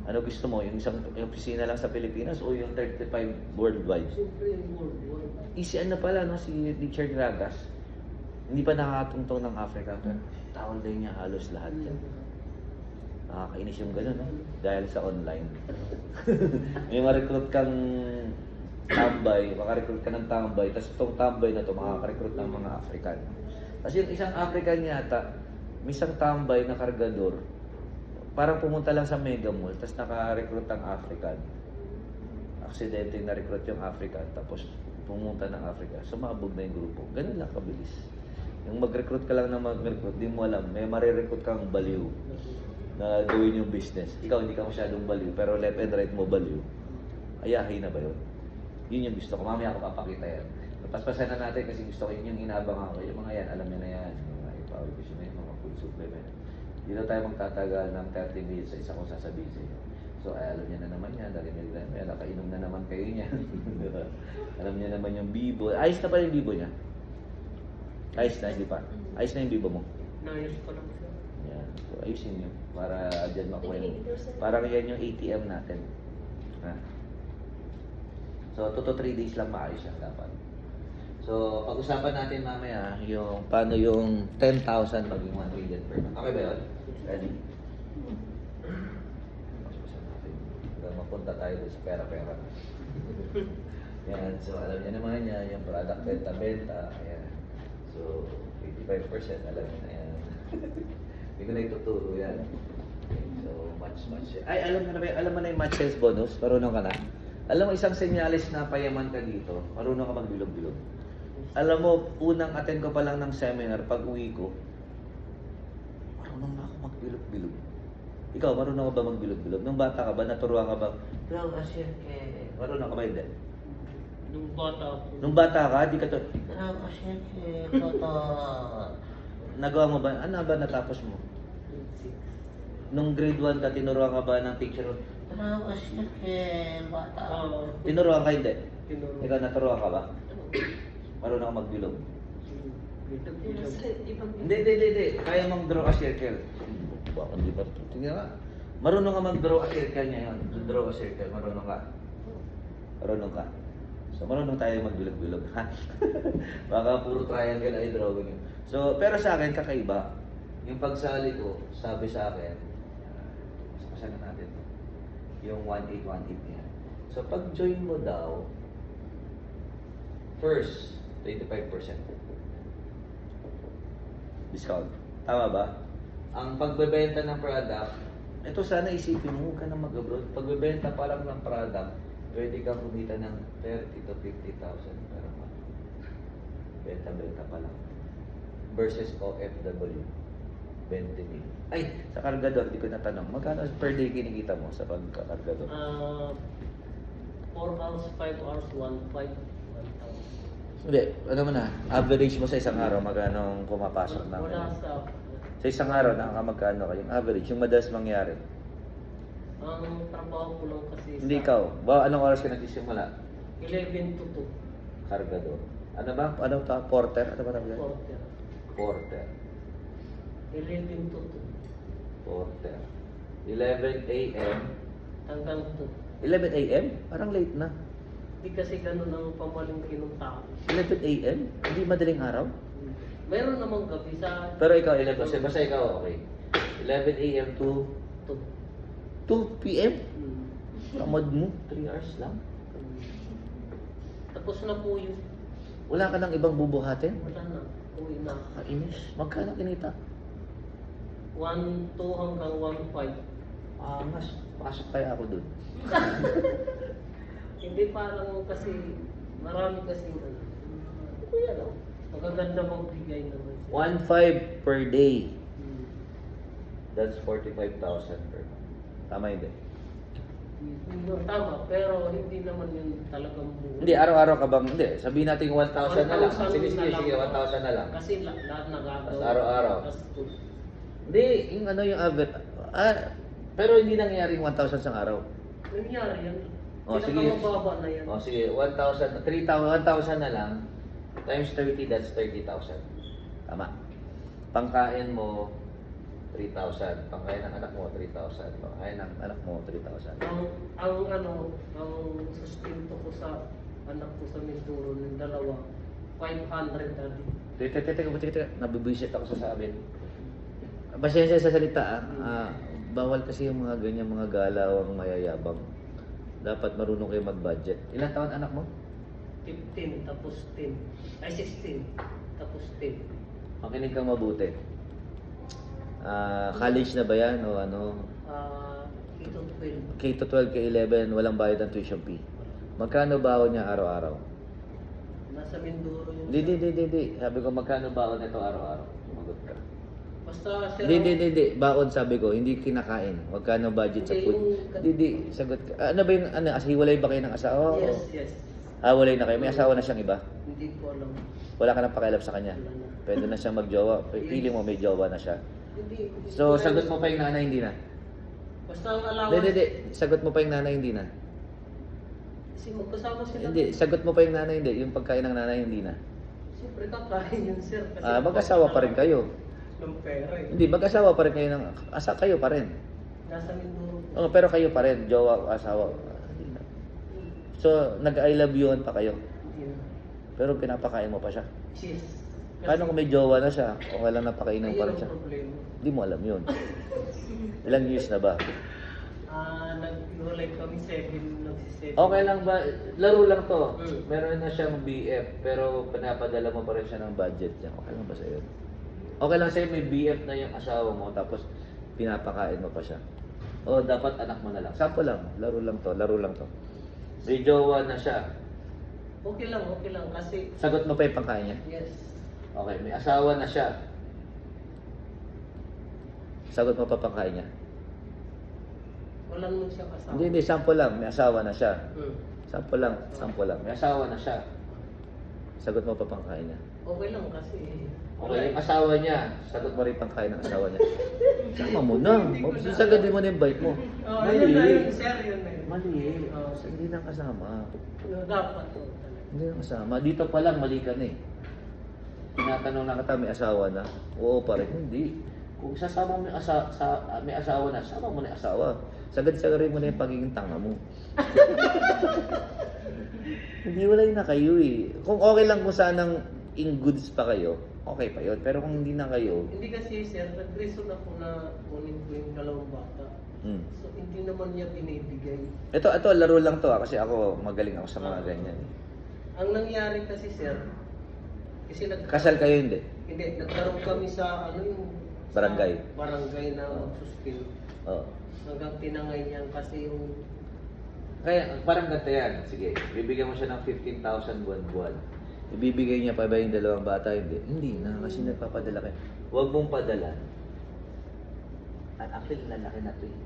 Ano gusto mo? Yung isang opisina lang sa Pilipinas o yung 35 worldwide? Siyempre, yung world. Easy ano pala, no? Si Richard Ragas. Hindi pa nakakatungtong ng Africa, pero tawag din niya halos lahat yan. Nakakainis yung gano'n, no? Dahil sa online. May ma-recruit kang tambay, makarecruit ka ng tambay, tapos itong tambay na to makaka-recruit ng mga African. Kasi yung isang African yata, may isang tambay na kargador, parang pumunta lang sa Mega Mall, tapos naka-recruit ng African. Aksidente na-recruit yung African, tapos pumunta ng Africa. Sumabog na yung grupo. Ganun lang kabilis. Yung mag-recruit ka lang na mag-recruit, di mo alam, may marirecruit kang baliw na gawin yung business. Ikaw hindi ka masyadong baliw, pero left and right mo baliw. Ayahin na ba yun? Yun yung gusto ko. Mamaya ako papakita yan. Paspasan na natin kasi gusto ko yun yung inaabangan ko. Yung mga yan, alam nyo na yan. Yung mga power vision na yun, mga food supplement. Dito tayo magtatagal ng 30 minutes sa isa kong sasabihin sa inyo. So, alam niya na naman yan. Narinig na yan. Nakainom na naman kayo niya. Alam niya naman yung bibo. Ayos na pala yung bibo niya. Ayos na, hindi pa. Ayos na yung bibo mo. Nayos pa lang siya. Yan. So, ayusin niyo. Para dyan makuha yung... Parang yan yung ATM natin. Ha? So, 2 to 3 days lang maayos yan dapat. So, pag-usapan natin mamaya yung paano yung 10,000 maging 1 million per month. Okay ba yun? Ready? Pag-usapan natin. Hanggang mapunta tayo sa pera-pera. Yan. So, alam niya naman yan. Yung product benta-benta. Ayan. So, 55% alam niya na yan. Hindi ko na ituturo yan. So, match. Ay, alam mo na yung match sales bonus? Marunong ka na? Alam mo, isang senyalis na payaman ka dito, marunong ka magbilog-bilog. Alam mo, unang attend ko pa lang ng seminar, pag uwi ko, marunong na ako magbilog-bilog. Ikaw, marunong ka ba magbilog-bilog? Nung bata ka ba, naturuan ka ba? Bilog, asir, marunong ka ba hindi? Nung bata ako. Nung bata ka, di ka to, bilog, asir, toto. Nagawa mo ba? Ano ba natapos mo? Nung grade 1 ka, tinuruan ka ba ng teacher mo? Bilog, asir, bata. Tinuruan ka hindi? Tinuro. Ikaw, naturuan ka ba? Marunong ka magbilog? Hindi. Kaya mong draw a circle. Baka hindi pa. Tingnan nga. Marunong ka mag-draw a circle ngayon. Draw a circle. Marunong ka. Marunong ka. So, marunong tayo magbilog-bilog. Ha? Baka puro triangle ay drawing yun. So, pero sa akin, kakaiba. Yung pagsali ko, sabi sa akin, sasalan natin to. Yung 1818 niya. So, pag join mo daw, first, 25%. Discount. Tama ba? Ang pagbebenta ng product, ito sana isipin mo, huwag ka na mag-abroad. Pagbebenta pa lang ng product, pwede kang kumita ng 30 to 50,000 per month. Benta-benta pa lang. Versus OFW, 20 mil. Ay, sa kargador, di ko natanong. Magkano per day kinikita mo sa pagkakargador? 4 hours, 5 hours, 1,500. Hindi, ano mo na, average mo sa isang araw, magkano pumapasok na? Wala Sa isang araw, nakaka-magkano ka? Yung average, yung madalas mangyari. ang trabaho ko lang kasi Hindi ikaw. Ba, anong oras ka nagsisimula? 11 to 2. Kargador. Ano ba? Ano ta? Porter? Ano ba tawag? Porter. Porter. 11 to Porter. 11 a.m. 2. Hanggang 2. 11 a.m.? Parang late na. Hindi kasi ganun ang pamalingki ng tao. 11 a.m.? Hindi madaling araw? Mayroon namang gabi sa Pero ikaw, 11. Basta ikaw, okay. 11 a.m. to 2 p.m.? Tamad mo? 3 hours lang? Tapos na po yun. Wala ka nang ibang bubuhatin? Wala na. Uwi na. Kainis. Magkano kinita? 1,2 hanggang 1,500. Mas pasok kaya ako dun. Hindi parang kasi marami kasi ano. Ito yan o. Magaganda magbigay naman siya. 1.5 per day. Hmm. That's 45,000 per month. Tama hindi? Tama, pero hindi naman yun talagang buo. Hindi, araw-araw ka bang, hindi, sabihin natin 1,000 na lang. 1,000 Sige, na lang. 1,000 na lang. Kasi lahat nagagawa. Tapos araw-araw. Gastos. Hindi, yung ano yung average. Pero hindi nangyayari yung 1,000 sa araw. Nangyari yan. Oh, sige. Pinakamababa na yan. O sige, 1,000, 1,000 na lang. Times 30, that's 30,000. Tama. Pangkain mo, 3,000. Pangkain ng anak mo, 3,000. Pangkain ng anak mo, 3,000. Ang sustento ko sa anak ko sa Mindoro ng dalawa, 500 dati. Teka. Nabibisit ako sa sabi. Pasensya sa salita bawal kasi yung mga ganyan mga galaw ang mayayabang. Dapat marunong kayo mag-budget. Ilang taon anak mo? 15, tapos 10. Ay, 16, tapos 10. Makinig kang mabuti. College na ba yan o ano? Ito 12. K-12, K-11, walang bayad ng tuition fee. Magkano baon niya araw-araw? Nasa Mindoro yun. Hindi. Sabi ko, magkano baon nito araw-araw? Sumagot ka. Basta sir. Hindi. Baon sabi ko, hindi kinakain. Magkano budget sa food? Hindi, sagot ka. Ano ba yung, hiwalay ba kayo ng asawa? Yes. Walay na kayo. May asawa na siyang iba? Hindi ko alam. Wala ka nang pakialam sa kanya? Wala na. Pwede na siyang magjowa. Pili mo may jowa na siya. Hindi. So, sagot mo pa yung nanay, hindi na? Basta ang allowance. Hindi. Sagot mo pa yung nanay, hindi na? Kasi magkasama sila. Hindi. Sagot mo pa yung nanay, hindi. Yung pagkain ng nanay, hindi na? Siyempre kakain yun sir. Kasi Mag-asawa pa rin kayo. ng pera eh. Hindi, mag-asawa pa rin kayo ng... kayo pa rin. Nasa Mindoro. Oh, pero kayo pa rin, jowa, asawa. Hindi na. So, nag-I love you pa kayo. Hindi na. Pero pinapakain mo pa siya. Yes. Paano kung may jowa na siya? O lang napakainan pa rin siya? Problema. Hindi mo alam yun. Ilang years na ba? Nag-hiwalay kami 7. Okay lang ba? Laro lang to. Mm. Meron na siyang BF, pero pinapadala mo pa rin siya ng budget niya. Okay lang ba sa'yo? Okay lang sa'yo, may BF na yung asawa mo, tapos pinapakain mo pa siya. O, dapat anak mo na lang. Sample lang. Laro lang to. May jowa na siya. Okay lang kasi Sagot mo pa yung pangkain niya? yes. Okay, may asawa na siya. Sagot mo pa pangkain niya? Wala naman siya kasama. Hindi, sample lang. May asawa na siya. Hmm. Sample lang. May asawa na siya. Sagot mo pa pangkain niya. Okay lang kasi. Okay, yung asawa niya. Sagot mo rin pangkain ng asawa niya. Sama mo na. Sagutin mo na yung bite mo. Oh, yun na yun, sir, yun na yun. Mali. Oh, Hindi na kasama. dapat to. Hindi na kasama. Dito pa lang, mali ka na eh. Tinatanong na kita, may asawa na? Oo pa rin. Hindi. Kung sasama mo may asawa na, sama mo na yung asawa. Sagad-sagarin mo na yung pagiging tanga mo. Hindi wala na kayo eh. Kung okay lang kung sanang in goods pa kayo, okay pa yun. Pero kung hindi na kayo, Hindi kasi, sir, nag-reason ako na kunin ko yung dalawang bata. So, hindi naman niya binibigay. Ito, laro lang to kasi ako magaling ako sa mga ganyan. Ang nangyari kasi, sir, kasi Kasal kayo hindi? Hindi, nagkaroon kami sa yung Barangay. sa barangay na suspil. Oo. Hanggang tinangay niyan kasi yung Kaya parang ganito yan. Sige, bibigyan mo siya ng 15,000 buwan-buwan. Ibibigay niya pa ba yung dalawang bata? Hindi. Hindi na kasi nagpapadala kayo. Huwag mong padala. Actually, lalaki na to eh.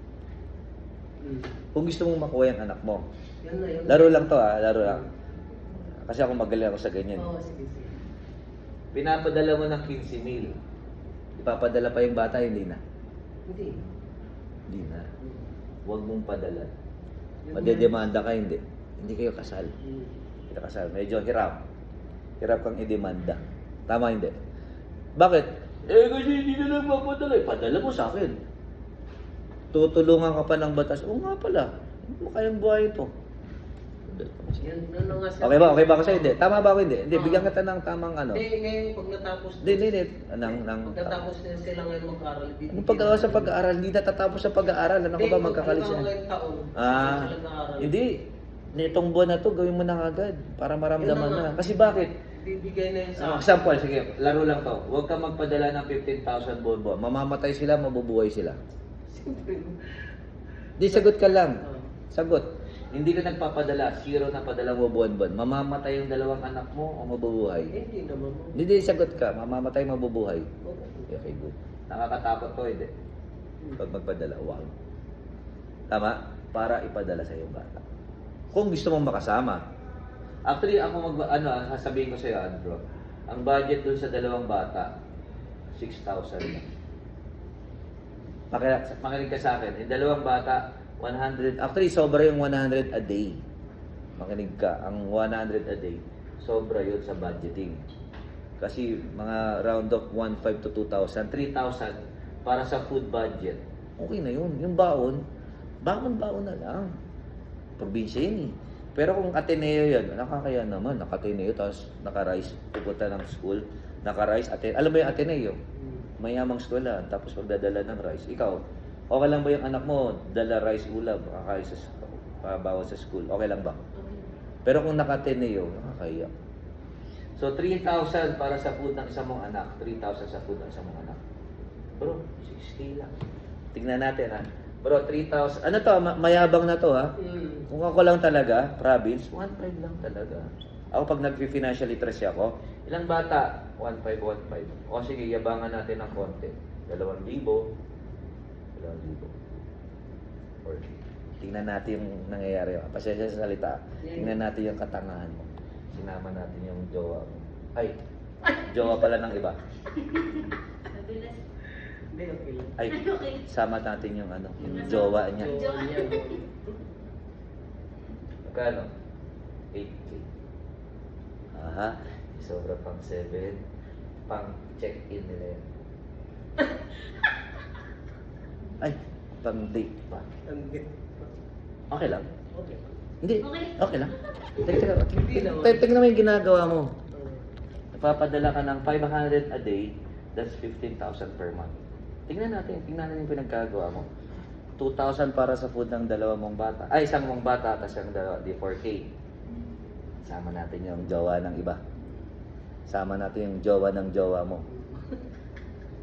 Kung gusto mong makuha yung anak mo, Yan na yun. laro lang to laro lang. Kasi ako magaling ako sa ganyan. Oo, sige, sige. Pinapadala mo ng 15 mil. Ipapadala pa yung bata, hindi na. Hindi. Hindi na. Huwag mong padala. Yun Madedemanda ka, hindi. Hindi kayo kasal. yan. Hindi ka kasal. Medyo hirap. Hirap kang idemanda. Tama, hindi? Bakit? Kasi hindi na lang mapadala. Padala mo sa akin. Tutulungan ka pa ng batas. Oo nga pala. Hindi mo kayang buhay ito. Yan na nga sir. Okay ba? Okay ba ako sa'yo? Hindi. Tama ba ako? Hindi. Hindi. Bigyan kita ng tamang ano. Hindi, ngayon pag natapos. Hindi. Pagkatapos na sila ngayon mag-aaral. Anong pag-aaral sa pag-aaral? Hindi natatapos sa pag-aaral. Ano ka ba magkakalis yan? Taon, Ah, sila nag-aaral. hindi. Nitong buwan na to, gawin mo na agad para maramdaman Yun na. nga. Kasi bakit? Bibigay na yun sa Example, sige, laro lang to. Huwag kang magpadala ng 15,000 buwan-buwan. Mamamatay sila, mabubuhay sila. Siyempre. Di, sagot ka lang. Ah. Sagot. Hindi ka nagpapadala, zero na padala mo buwan-buwan. Mamamatay yung dalawang anak mo o mabubuhay? Hindi naman. Hindi, sagot ka. Mamamatay, mabubuhay. Okay. Okay, good. Nakakatakot to, hindi. Pag magpadala, wow. Tama? Para ipadala sa iyong bata. Kung gusto mong makasama. Actually, ako sasabihin ko sa iyo, Andrew, ang budget dun sa dalawang bata, 6,000 lang. Makinig ka sa akin, yung dalawang bata, 100, actually sobra yung 100 a day. Makinig ka, ang 100 a day, sobra yun sa budgeting. Kasi mga round of 1,500 to 2,000, 3,000 para sa food budget. Okay na yun. Yung baon na lang. Probinsya yun eh. Pero kung Ateneo yan, nakakaya naman. Naka-Ateneo, tapos naka-rice, pupunta ng school. Naka-rice, alam mo yung Ateneo? Mayamang school lang, tapos magdadala ng rice. Ikaw, okay lang ba yung anak mo, dala rice ulam, kakain bawa sa school? Okay lang ba? Pero kung naka-Ateneo, nakakaya. So, 3,000 para sa food ng isang mong anak. 3,000 sa food ng isang mong anak. Bro, 60 lang. Tingnan natin ha. Bro, 3,000. Ano to? Mayabang na to ha. Kung ako lang talaga, province, 1,500 lang talaga. Ako pag nag-financial literacy ako, ilang bata? 1,500. O sige, yabangan natin ng konti. 2,000. 2,000. Or, tingnan natin yung nangyayari. Pasensya sa salita. Tingnan natin yung katangahan mo. Sinama natin yung jowa mo. Ay, jowa pala ng iba. Mabilis. Hindi, okay lang. Ay, sama natin yung yung jowa niya. Jowa niya. Magkano? 8K. Aha, sobra pang 7. Pang check-in nila yan. Ay, pang date pa. Hindi. Okay lang. Okay. Hindi, Okay. okay lang. Hindi naman. Tingnan mo yung ginagawa mo. Napapadala ka ng 500 a day, that's 15,000 per month. Tingnan natin yung pinagkagawa mo. 2,000 para sa food ng isang mong bata, tapos yung dalawa, di 4K. Sama natin yung jowa ng iba. Sama natin yung jowa ng jowa mo.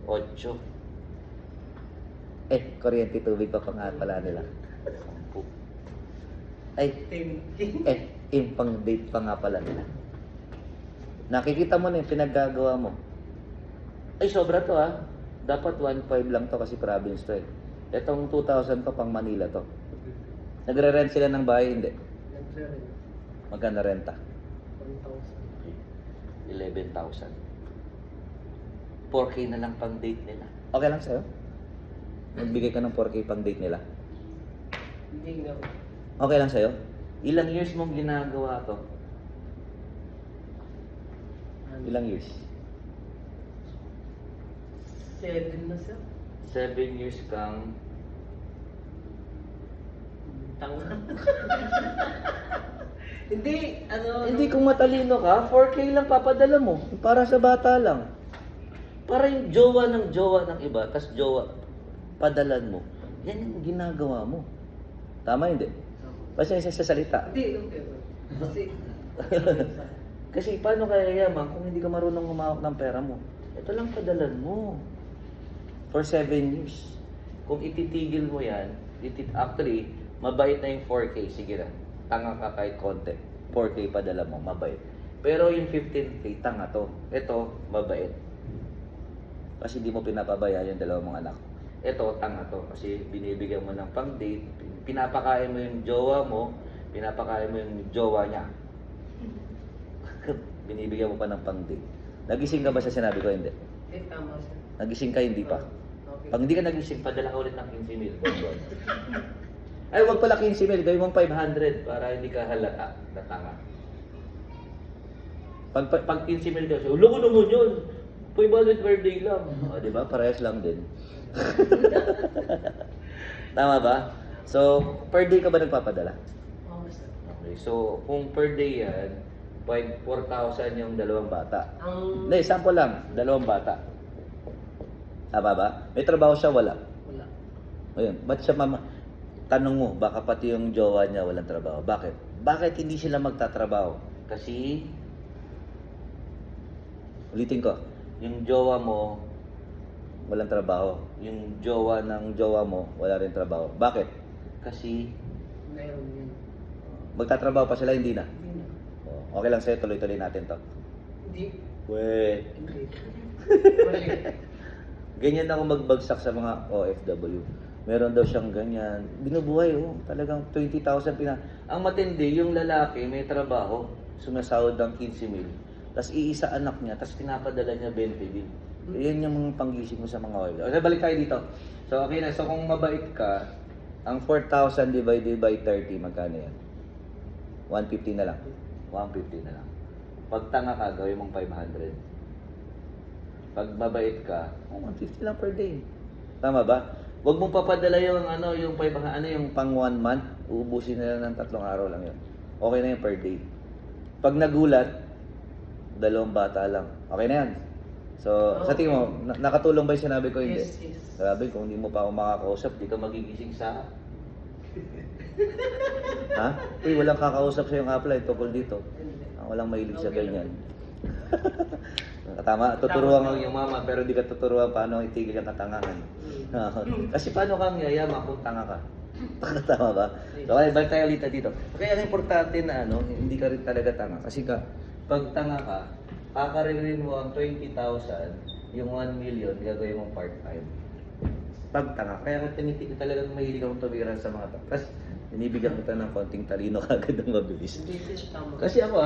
8. Kuryente tubig pa pang pala nila. 10. Ay, yung pang date pa nga pala nila. Nakikita mo na yung pinaggagawa mo. Ay, sobra to Dapat 1,500 lang to kasi province to eh. Itong 2,000 to pang Manila to. Nagre-rent sila ng bahay? Hindi. Nagre-rent. Magkano renta? 1,000. 11,000. 4K na lang pang date nila. Okay lang sa'yo? Magbigay ka ng 4K pang date nila. Hindi nga. Okay lang sa'yo? Ilang years mong ginagawa to? Ilang years? 7 na siya. 7 years kang... Tanga. Hindi, Hindi, kung matalino ka, 4K lang papadala mo. Para sa bata lang. Para yung jowa ng iba, tas jowa, padalan mo. Yan yung ginagawa mo. Tama hindi? Basta isa sa salita. Hindi, okay. Kasi, Kasi paano kaya yaman kung hindi ka marunong humawak ng pera mo? Ito lang padalan mo. For 7 years. Kung ititigil mo yan, actually, mabait na yung 4K. Sige na. Tanga ka kahit konti. 4K padala mo, mabait. Pero yung 15K, tanga to. Ito, mabait. Kasi di mo pinapabaya yung dalawang mga anak. Ito, tanga to. Kasi binibigyan mo ng pang-date, pinapakain mo yung jowa mo, pinapakain mo yung jowa niya. Binibigyan mo pa ng pang-date. Nagising ka ba sa sinabi ko? Hindi. tama siya. Nagising ka, hindi pa. Okay. Pag hindi ka nagising, padala ka ulit ng 15,000. Ay, wag pala 15,000. Gawin mong 500 para hindi ka halata na tanga. Pag 15,000 daw siya, ulo ko naman yun. 500 per day lang. O, di ba? Parehas lang din. Tama ba? So, per day ka ba nagpapadala? Oo, sir. Okay, so kung per day yan, 4,000 yung dalawang bata. Ang... Hindi, sample lang, dalawang bata. Tama ba? May trabaho siya, wala. Wala. Ayun, ba't siya tanong mo, baka pati yung jowa niya walang trabaho. Bakit? Bakit hindi sila magtatrabaho? Kasi, ulitin ko, yung jowa mo, walang trabaho. Yung jowa ng jowa mo, wala rin trabaho. Bakit? Kasi, Meron yun. magtatrabaho pa sila, hindi na. Hindi na. Oh, okay lang sa'yo, tuloy-tuloy natin to. Hindi. Weh. Hindi. Mali. Ganyan ako magbagsak sa mga OFW. Meron daw siyang ganyan. Binubuhay, oh. Talagang 20,000 Ang matindi, yung lalaki may trabaho, sumasahod ng 15,000. Tapos iisa anak niya, tapos pinapadala niya 20,000. Yan yung mga panggising mo sa mga OFW. Okay, balik tayo dito. So, okay na. So, kung mabait ka, ang 4,000 divided by 30, magkano yan? 150 na lang. 150 na lang. Pag tanga ka, gawin mong 500. Pag mabait ka, 150 lang per day. Tama ba? Huwag mong papadala yung yung 500, yung pang 1 month, uubusin na lang ng 3 araw lang yun. Okay na yun per day. Pag nagulat, 2 bata lang. Okay na yan. So, sa tingin mo, nakatulong ba yung sinabi ko? Hindi. Yes, yes. Grabe, kung hindi mo pa ako makakausap, di ka magigising sa... Ha? Uy, walang kakausap sa yung apply tungkol dito. Walang mahilig sa Okay. ganyan. Tama, tuturuan mo yung mama pero di ka tuturuan paano itigil ang katangahan. Kasi paano kang yayaman kung tanga ka? Tama ba? So, okay, balik tayo ulit dito. Kaya ang importante na hindi ka rin talaga tanga. Kasi pag tanga ka, kakarilin mo ang 20,000, yung 1 million, gagawin mo part-time. Pag tanga. Kaya kung tinitigil talagang mahilig akong tumiran sa mga tanga. Kasi binibigyan kita ng konting talino kagad ng mabilis. Hindi siya tama. Kasi ako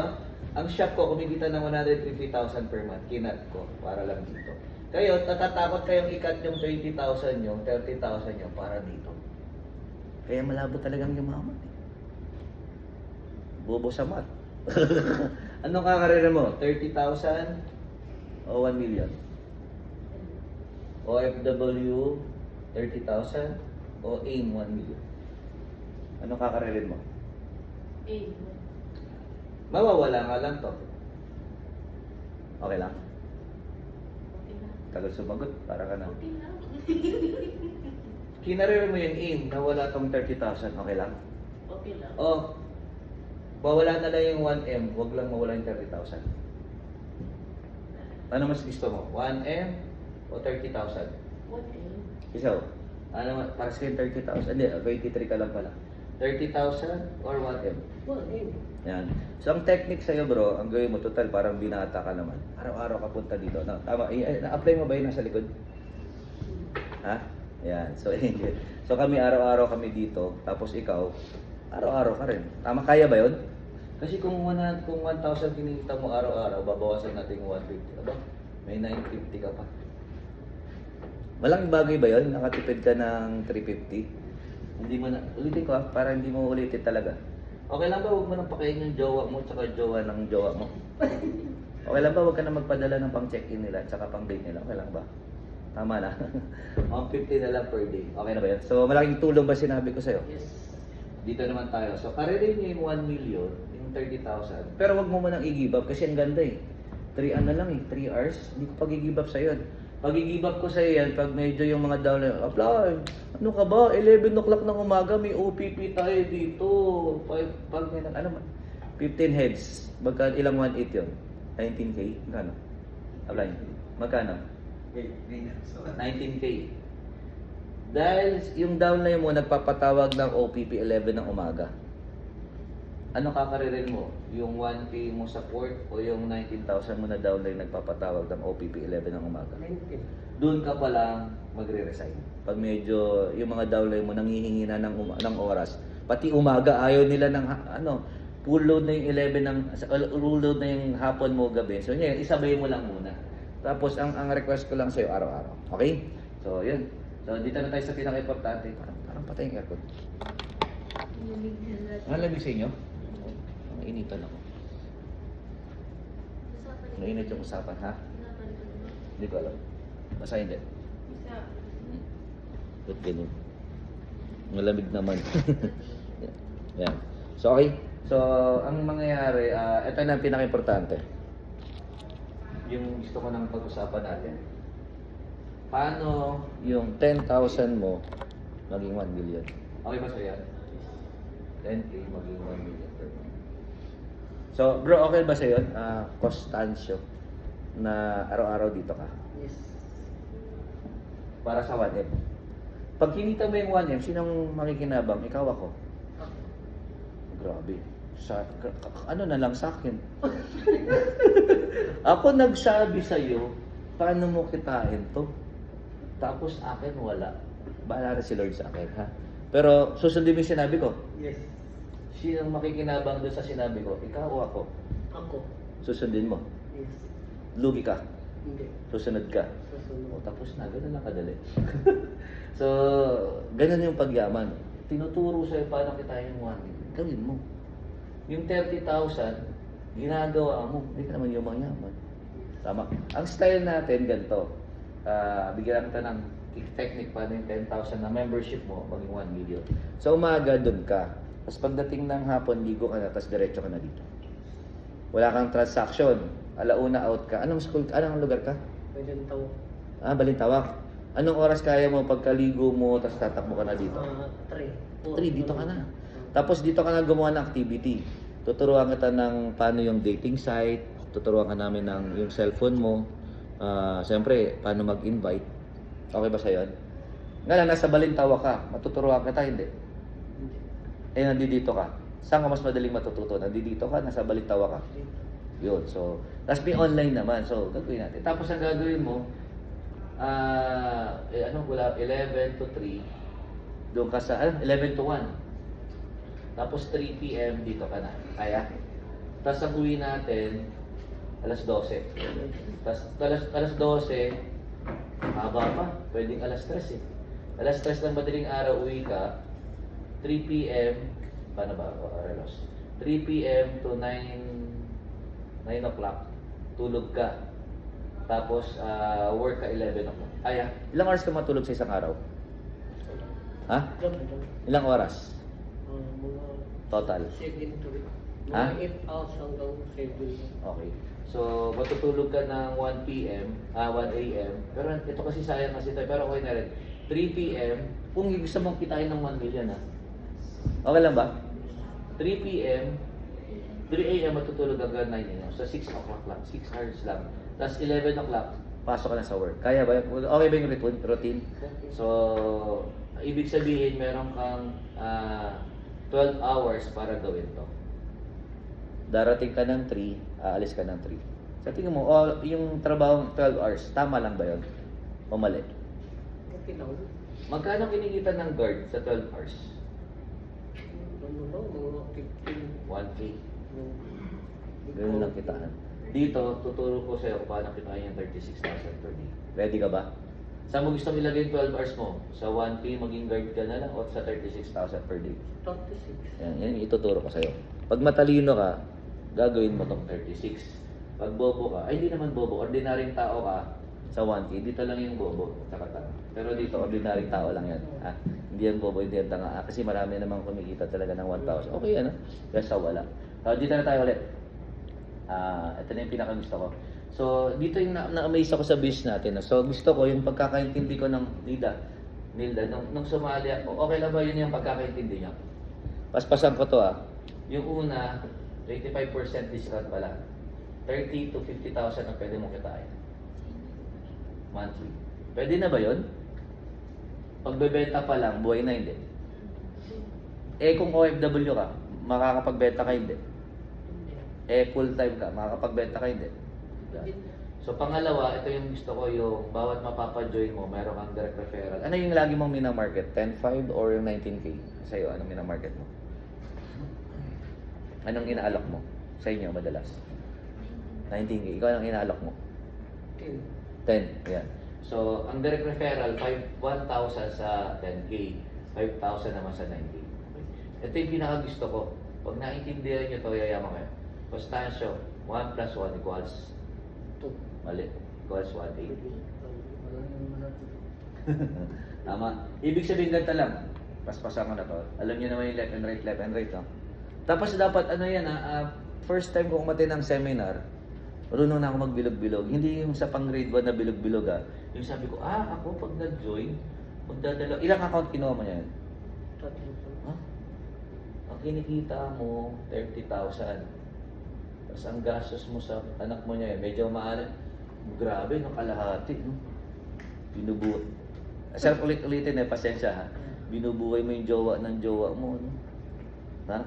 ang shop ko kumikita ng 150,000 per month, kinat ko para lang dito. Kayo, natatakot kayong ikat yung 20,000 yung 30,000 yung para dito. Kaya malabo talagang yumaman eh. Bobo sa mat. Anong kakarera mo? 30,000 o 1 million? OFW 30,000 o AIM 1 million? Anong kakaririn mo? Mawawala nga lang to. Okay lang? Tagal sumagot, para ka na. Kinarir mo yung AIM na wala tong 30,000, okay lang? Okay lang. O, mawala na lang yung 1M, wag lang mawala yung 30,000. Ano mas gusto mo? 1M o 30,000? Isaw? Ano, para sa 30,000? Hindi, 23 ka lang pala. 30,000 or 1M? Well, eh. Yan. So, ang technique sa'yo, bro, ang gawin mo, total, parang binata ka naman. Araw-araw ka punta dito. No, tama. Na-apply mo ba yun nasa likod? Ha? Yan. So, so kami araw-araw kami dito. Tapos ikaw, Araw-araw ka rin. Tama, kaya ba yun? Kasi kung 1,000 kinikita mo araw-araw, babawasan natin yung 150. Aba, may 950 ka pa. Malaking bagay ba yun? Nakatipid ka ng 350? Hindi mo na, ulitin ko para hindi mo ulitin talaga. Okay lang ba huwag mo nang pakain yung jowa mo tsaka jowa ng jowa mo? Okay lang ba huwag ka na magpadala ng pang check-in nila tsaka pang date nila? Okay lang ba? Tama na. 150 na lang per day. Okay na ba yun? So malaking tulong ba sinabi ko sa'yo? Yes. Dito naman tayo. So karirin niyo yung 1 million, yung 30,000. Pero wag mo manang i-give up kasi ang ganda eh. 3 ano lang eh, 3 hours. Hindi ko pag-i-give up sa'yo. Pag-i-give up ko sa'yo yan, pag medyo yung mga down na, apply, ano ka ba? 11 o'clock ng umaga, may OPP tayo dito. Pag may ano, 15 heads. Magkano, ilang 1.8 yun? 19K? Magkano? Apply. Magkano? 19K. Dahil yung downline mo nagpapatawag ng OPP 11 ng umaga. Ano kakaririn mo? Yung 1K mo sa port o yung 19,000 mo na downline nagpapatawag ng OPP 11 ng umaga? 19. Doon ka pa lang magre-resign. Pag medyo yung mga downline mo nanghihingi na ng oras. Pati umaga ayaw nila ng full load na yung 11 ng full load na yung hapon mo gabi. So yun, isabay mo lang muna. Tapos ang request ko lang sa'yo araw-araw. Okay? So yun. So dito na tayo sa pinaka-importante. Parang patay yung aircon. Ang lamig sa inyo? Ang initan ako. Mainit yung usapan, ha? Hindi ko alam. Basta hindi. Ba't ganun? Malamig naman. Yan. So, okay. So, ang mangyayari, ito na ang pinaka-importante. Yung gusto ko nang pag-usapan natin. Paano yung 10,000 mo maging 1 million? Okay ba sa'yo yan? 10K maging 1 million per month. So, bro, okay ba sa'yo? Constansyo na araw-araw dito ka? Yes. Para sa 1M. Pag kinita mo yung 1M, sinong makikinabang? Ikaw ako. Grabe. Ano na lang sa akin? Ako nagsabi sa'yo, paano mo kitain to? Tapos akin wala. Bahala na si Lord sa akin, ha? Pero susundin mo yung sinabi ko. Yes. Sinong makikinabang doon sa sinabi ko? Ikaw o ako? Ako. Susundin mo. Yes. Lugi ka. Hindi. Susunod ka. Susunod. O, tapos na. Ganun lang kadali. So, ganun yung pagyaman. Tinuturo sa'yo paano kitain yung 1 million. Gawin mo. Yung 30,000, ginagawa mo. Hindi ka naman yung yaman. Tama. Ang style natin, ganito. Bigyan kita ng technique paano yung 10,000 na membership mo maging 1 million. Sa umaga, doon ka. Tapos pagdating ng hapon, ligo ka na, tapos diretso ka na dito. Wala kang transaction. Alauna out ka. Anong school? Anong lugar ka? Pwede ng tao. Balintawak. Anong oras kaya mo pagkaligo mo, tapos tatakbo ka na dito? 3. 3, dito ka na. Tapos dito ka na gumawa ng activity. Tuturuan kita ng paano yung dating site, tuturuan ka namin ng yung cellphone mo. Siyempre, paano mag-invite. Okay ba sa yon? Nga lang, nasa Balintawa ka, matuturuan kita, hindi. Eh, nandito ka. Saan ka mas madaling matututo? Nandito ka, nasa Balintawa ka. Yun, so, tapos may online naman. So, gagawin natin. Tapos ang gagawin mo, wala, 11 to 3. Doon ka sa, 11 to 1. Tapos 3 p.m. dito ka na. Kaya? Tapos ang uwi natin, alas 12. Tapos alas 12, haba pa. Pwedeng alas 3 eh. Alas 3 ng madaling araw uwi ka. 3 p.m. Paano ba? Relos. 3 p.m. to 9 o'clock. Tulog ka. Tapos work ka 11 o'clock. Kaya? Ilang oras ka matulog sa isang araw? Ha? Ilang oras? Mga Total? 7 to 8. Ha? Mga 8 hours hanggang 7. Okay. So, matutulog ka ng 1 p.m., 1 a.m. Pero ito kasi sayang kasi tayo. Pero okay na rin. 3 p.m., kung gusto mong kitain ng 1 million, ha? Okay lang ba? 3 p.m., 3 a.m. matutulog hanggang 9 a.m. So, 6 o'clock lang. 6 hours lang. Tapos 11 o'clock, pasok ka na sa work. Kaya ba? Okay ba yung routine? So, ibig sabihin, meron kang 12 hours para gawin to. Darating ka ng 3, aalis ka ng 3. Sa tingin mo, yung trabaho 12 hours, tama lang ba yun? O mali? Okay lang. Magkano kinikita ng guard sa 12 hours? ano lang, mga 15. 1K. Yung, Ganun lang kitaan. Dito, tuturo ko sa'yo kung paano kitain yung 36,000 per day. Ready ka ba? Saan mo gusto ilagay yung 12 hours mo? Sa 1K maging guard ka na lang o sa 36,000 per day? 36. Yan yung ituturo ko sa'yo. Pag matalino ka, gagawin mo tong 36. Pag bobo ka, ay hindi naman bobo, ordinaryong tao ka sa 1K, dito lang yung bobo, tsaka tanga. Pero dito, ordinaryong tao lang yan. Ha? Hindi yan bobo, hindi yan tanga. Kasi marami namang kumikita talaga ng 1,000. Okay yan, ha? Kesa wala. So, dito na tayo ulit. Ito na yung pinakagusto ko. So, dito yung na-amaze ako sa business natin. So, gusto ko yung pagkakaintindi ko ng Nilda, nung sumali ako, okay lang ba yun yung pagkakaintindi niya? Paspasan ko to Yung una, 25% discount pala. 30 to 50,000 ang pwede mong kitain. Monthly. Pwede na ba yun? Pagbebenta pa lang, buhay na hindi. Eh kung OFW ka, makakapagbenta ka hindi. Eh full time ka, makakapagbenta ka hindi. So pangalawa, ito yung gusto ko, yung bawat mapapa-join mo, meron kang direct referral. Ano yung lagi mong minamarket? 10.5 or yung 19K? Sa'yo, anong minamarket mo? Anong inaalok mo? Sa inyo, madalas? 19K. Ikaw anong inaalok mo? 10. 10. Yan. So, ang direct referral, 1,000 sa 10K. 5,000 naman sa 9K. Ito yung pinakagusto ko. Pag naintindihan nyo to, yayaman kayo. Constancio, 1 plus 1 equals 2. mali. Equals 1, 8. Wala naman natin. Tama. Ibig sabihin ganito lang. Paspasan ko na to. Alam niyo naman yung left and right, no? Tapos dapat ano yan first time ko umattend ng seminar, marunong na ako magbilog-bilog. Hindi yung sa pang grade 1 na bilog-bilog Yung sabi ko, ako pag nag-join, magdadala. Ilang account kinuha mo yan? Tatlo. Ang kinikita mo, 30,000. Tapos ang gastos mo sa anak mo niya, medyo maalat. Grabe, no, kalahati. No? Binubuhay. Sir, ulit-ulitin pasensya ha. Binubuhay mo yung jowa ng jowa mo. No? Ha?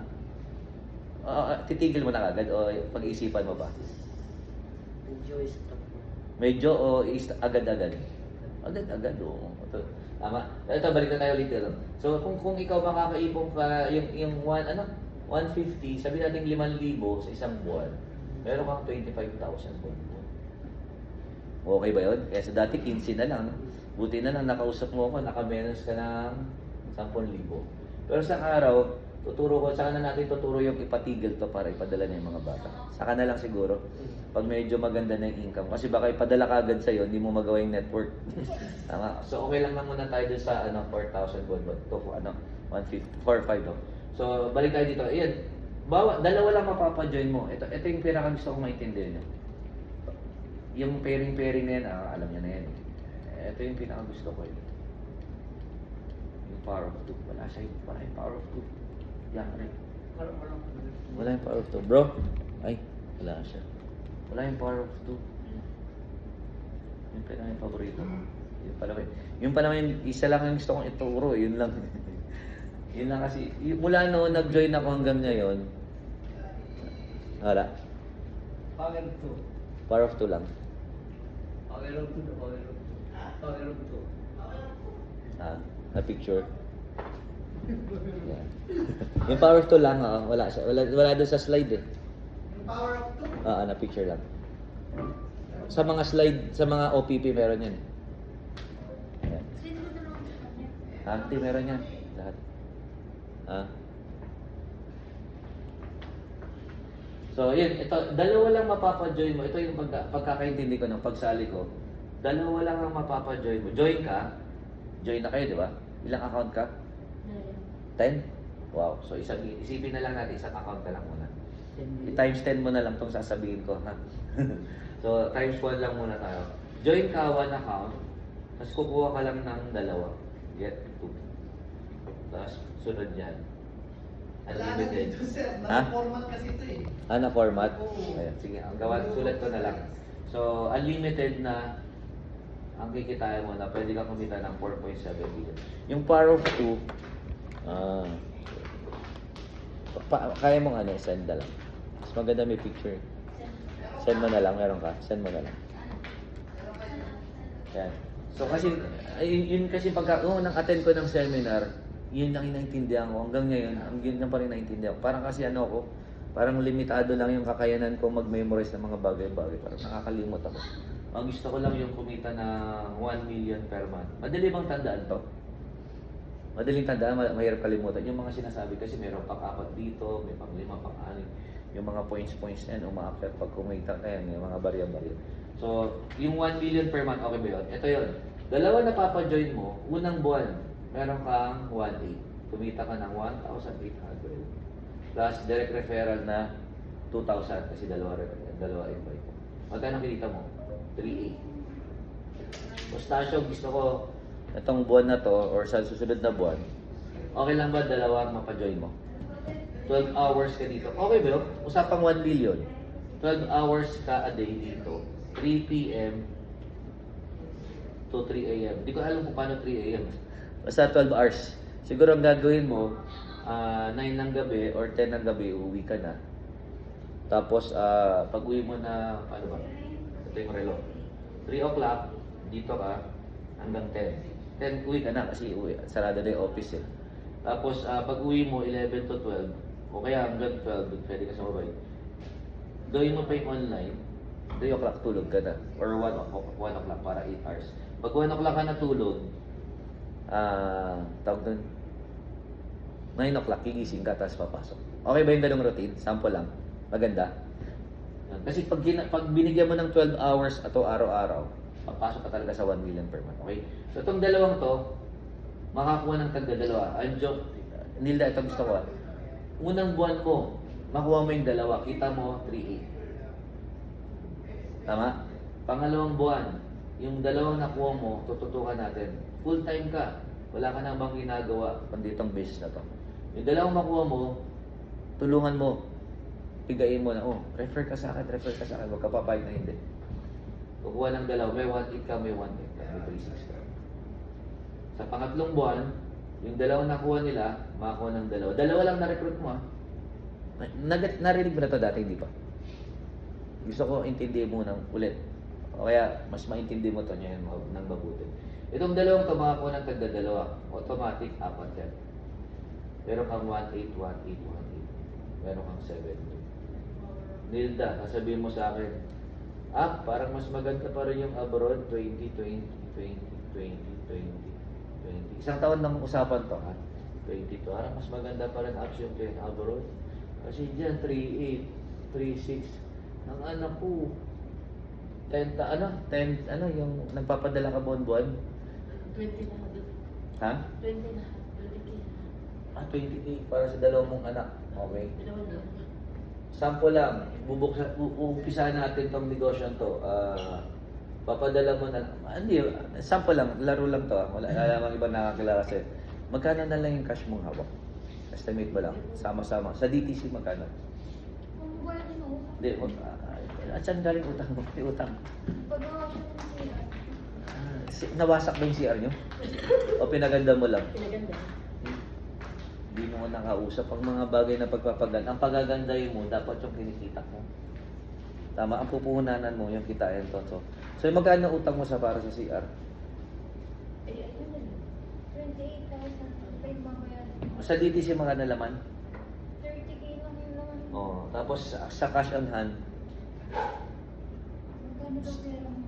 Titigil mo na agad o pag-iisipan mo ba? Enjoy stuff. Medyo o agad-agad? Agad-agad, oo. Tama. Ito, balik na tayo ulit. So, kung ikaw makakaipon ka, yung 150, sabi natin 5,000 sa isang buwan, meron kang 25,000 buwan. Okay ba yun? Kaya sa dati, 15 na lang. No? Buti na lang, nakausap mo ako, naka-menos ka ng 10,000. Pero sa araw, saka na natin tuturo yung ipatigil to para ipadala na yung mga bata. Saka na lang siguro, pag medyo maganda na yung income. Kasi baka ipadala ka agad sa'yo, hindi mo magawa yung network. Tama. So okay lang na muna tayo dun sa 4,000 buwan. To 150, 4,500. So balik tayo dito. Ayan, dalawa lang mapapa-join mo. Ito yung pinaka gusto kong maintindihan nyo. Yung pairing na yan, alam nyo na yan. Ito yung pinaka gusto ko yun. Yung power of 2. Wala yung power of 2. Yan, right. Wala yung power of 2. Bro, ay, wala siya. Wala yung power of 2. Yun pa lang yung paborito ko. Yun pa naman yung isa lang yung gusto kong ituro. Yun lang. Yun lang kasi. Mula noon nag-join ako hanggang ngayon. Wala. Power of 2. Power of 2 lang. Power of 2. Power of 2. Na picture. Yan. Yung power of 2 lang, wala siya. Wala doon sa slide eh. Yung power of 2? Na picture lang. Sa mga slide, sa mga OPP meron yan. Yan. Auntie, meron yan. Lahat. So, yun. Ito, dalawa lang mapapa-join mo. Ito yung pagkakaintindi ko ng pagsali ko. Dalawa lang ang mapapa-join mo. Join ka. Join na kayo, di ba? Ilang account ka? 10? Wow. So, isipin na lang natin, isang account ka lang muna. I-times 10 mo na lang itong sasabihin ko, ha? So, times 1 lang muna tayo. Join ka, 1 account. Tapos kukuha ka lang ng 2. Get 2. Tapos, sunod yan. Unlimited. Format kasi ito eh. Na format? Oo. Ayan, sige. Sulat ko na lang. So, unlimited na ang kikitain mo na pwede ka kumita ng 4.7 billion. Yung power of 2, kaya mong send na lang. Mas maganda may picture. Send mo na lang, meron ka. Send mo na lang. Yan. So kasi, yun kasi nang attend ko ng seminar, Yun lang yung naintindihan ko. Hanggang ngayon, yun lang pa rin naintindihan ko. Parang kasi ano ako, parang limitado lang yung kakayanan ko mag-memorize ng mga bagay-bagay. Parang nakakalimot ako. Ang gusto ko lang yung kumita na 1 million per month. Madali bang tandaan to? Madaling tandaan, mahirap kalimutan. Yung mga sinasabi kasi mayroon pang-4 dito, may pang-5, pang-6. Yung mga points na yan, umaakyat pag kumita na yan, yung mga barya-barya. So, yung 1 million per month, okay ba yun? Ito yun. Dalawa na papajoin mo, unang buwan, meron kang 1.8. Kumita ka ng 1,800. Plus direct referral na 2,000 kasi dalawa invite. Magkano kinita mo? 3.8. Mustasyo, gusto ko itong buwan na to or sa susunod na buwan, okay lang ba dalawa mapajoin mo? 12 hours ka dito. Okay ba yun? Usapang 1 million. 12 hours ka a day dito. 3 p.m. to 3 a.m. Hindi ko alam kung paano 3 a.m. Basta 12 hours. Siguro ang gagawin mo, 9 ng gabi or 10 ng gabi, uuwi ka na. Tapos, pag uwi mo na, paano ba? Ito yung relo. 3 o'clock, dito ka, hanggang 10. 10, uwi ka na kasi sarado na yung office eh. Tapos, pag uwi mo, 11 to 12, o kaya hanggang 12, pwede ka sumabay. Gawin mo pa yung online, 3 o'clock tulog ka na. Or 1 o'clock para 8 hours. Pag 1 o'clock ka natulog, tawag dun, 9 o'clock, gigising ka, tapos papasok. Okay ba yung ganung routine? Sample lang. Maganda. Kasi pag binigyan mo ng 12 hours ato araw-araw, papasok ka talaga sa 1 million per month. Okay? So itong dalawang to, makakuha ng tagda-dalawa. Nilda, ito gusto ko. Unang buwan mo, makuha mo yung dalawa. Kita mo, 3.8. Tama? Pangalawang buwan, yung dalawang nakuha mo, tututukan natin. Full time ka. Wala ka na bang ginagawa kundi itong business na to. Yung dalawang makuha mo, tulungan mo. Pigayin mo na, refer ka sa akin. Huwag ka papayag na hindi. Kukuha ng dalawa, may 1.8 ka, may 1.8 ka, may 3.6 ka. Sa pangatlong buwan, yung dalawang nakuha nila, makakuha ng dalawa. Dalawa lang na-recruit mo, narinig mo na ito dati, hindi pa? Gusto ko intindihin mo nang ulit. O kaya, mas maintindi mo ito niya ng mabuti. Itong dalawang ito, makakuha ng tagda-dalawa. Automatic, 4 yan. Meron kang 1.8, 1.8, 1.8. Meron kang 7. Nilda, sasabihin mo sa akin, parang mas maganda pa rin yung abroad, 20, 20, 20, 20, 20. Isang taon nang usapan to, 22. Parang mas maganda pa rin option ko yung abroad. Kasi dyan, 3.8, 3.6. Ang anak ko, 10, yung nagpapadala ka buwan-buwan? 20 na doon. Ha? 20 na. 20K. 20K para sa dalawang mong anak. Okay. Dalawa na. Sample lang, uumpisahan natin tong negosyo to. Papadala mo na, hindi, sample lang, laro lang to. Wala namang ibang nakakilala kasi. Magkano na lang yung cash mong hawak? Estimate mo lang, sama-sama. Sa DTC magkano? Kung wala din mo. Hindi, at saan galing utang mo? May utang. Pag-gawa siya ng CR. Nawasak ba yung CR nyo? O pinaganda mo lang? Pinaganda. Hindi mo nakausap ang mga bagay na pagpapaganda. Ang pagagandahin mo, dapat yung kinikita mo. Tama, ang pupuhunanan mo, yung kitain to. So magkano utang mo para sa CR? Eh, ayun na lang. 28,000. Pwede mamaya. Sa DTC magkano laman? 30K lang yung naman. Oh, tapos sa cash on hand, Magkano daw pera mo?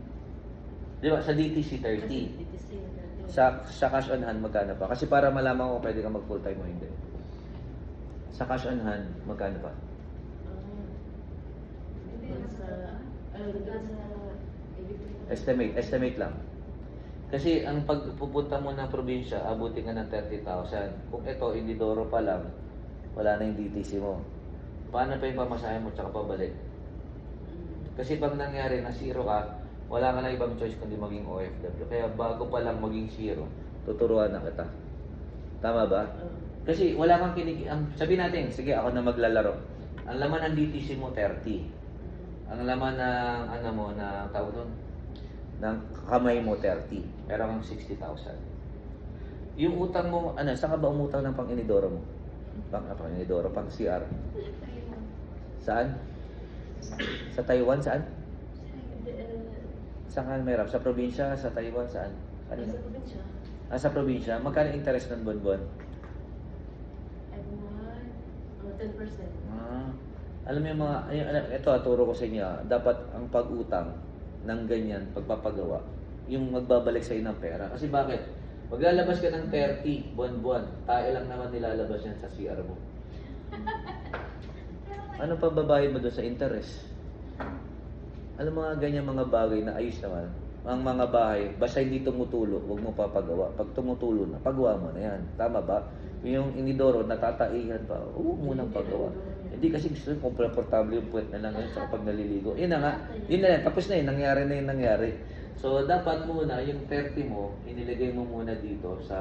di ba, sa DTC 30. Sa cash on hand magkano pa? Kasi para malaman ko pwede ka mag full time o hindi. Sa cash on hand, magkano pa? Estimate lang. Kasi ang pagpupunta mo ng probinsya, abutin ka ng 30,000. Kung ito, Indidoro pa lang, wala na yung DTC mo. Paano pa yung pamasahe mo tsaka pabalik? Kasi pag nangyari na zero ka, wala ka na ibang choice kundi maging OFW. Kaya bago pa lang maging zero, tuturuan na kita. Tama ba? Kasi wala kang sabi natin, sige ako na maglalaro. Ang laman ng DTC mo, 30. Ang laman ng, tawag nun, ng kamay mo, 30. Meron kang 60,000. Yung utang mo, saan ka ba umutang ng pang-inidoro mo? Pang-inidoro, pang-CR. Saan? Sa Taiwan, saan? Saan ka meron? Sa probinsya, sa Taiwan, saan? Sa probinsya. Sa probinsya. Magkano interest ng buwan-buwan? 10%. Alam mo yung mga, ito turo ko sa inyo, dapat ang pag-utang ng ganyan, pagpapagawa, yung magbabalik sa ng pera. Kasi bakit? Maglalabas ka ng 30 buwan-buwan, tayo lang naman nilalabas yan sa CR mo. Ano pa babayad mo doon sa interest? Alam mga ganyan mga bagay na ayos naman. Ang mga bahay, basta hindi tumutulo, huwag mo papagawa. Pag tumutulo na, pagawa mo na yan. Tama ba? Yung inidoro, natataihan pa, huwag mo nang pagawa. Hindi kasi gusto kung komportable yung puwet na lang yun sa kapag naliligo. Yun na nga, yun na yan, tapos na yun, nangyari na yun nangyari. So, dapat muna, yung 30 mo, inilagay mo muna dito sa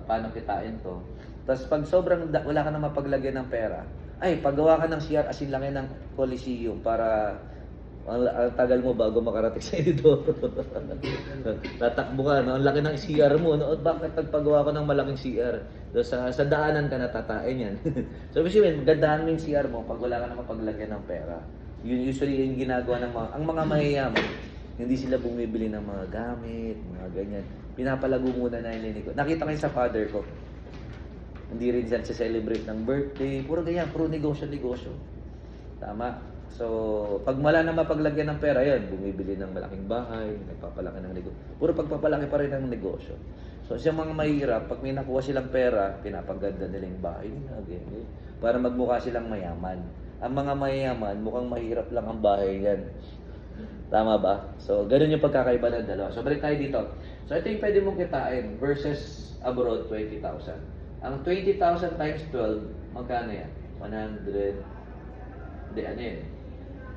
paano kitain to. Tapos pag sobrang wala ka na mapaglagyan ng pera, ay, paggawa ka ng CR, asin lang yan ng Coliseum para ang tagal mo bago makarating sa inidoro. Tatakbo ka, no? Ang laki ng CR mo, no? Bakit nagpagawa ko ng malaking CR? So, sa daanan ka natatain yan. So, ibig gandahan mo yung CR mo pag wala ka na mapaglagyan ng pera. Yun usually yung ginagawa ng ang mga mayayaman. Hindi sila bumibili ng mga gamit, mga ganyan. Pinapalago muna na yung nakita ko yun sa father ko. Hindi rin siya celebrate ng birthday. Puro ganyan, puro negosyo. Tama. So, pag wala na mapaglagyan ng pera, yun, bumibili ng malaking bahay, nagpapalaki ng negosyo. Puro pagpapalaki pa rin ng negosyo. So, sa mga mahirap, pag may nakuha silang pera, pinapaganda nila yung bahay nila, ganyan. Para magmukha silang mayaman. Ang mga mayayaman, mukhang mahirap lang ang bahay yan. Tama ba? So, ganun yung pagkakaiba ng dalawa. So, balik tayo dito. So, ito yung pwede mong kitain versus abroad, 20,000. Ang 20,000 times 12, magkano yan? 100, hindi, ano yun?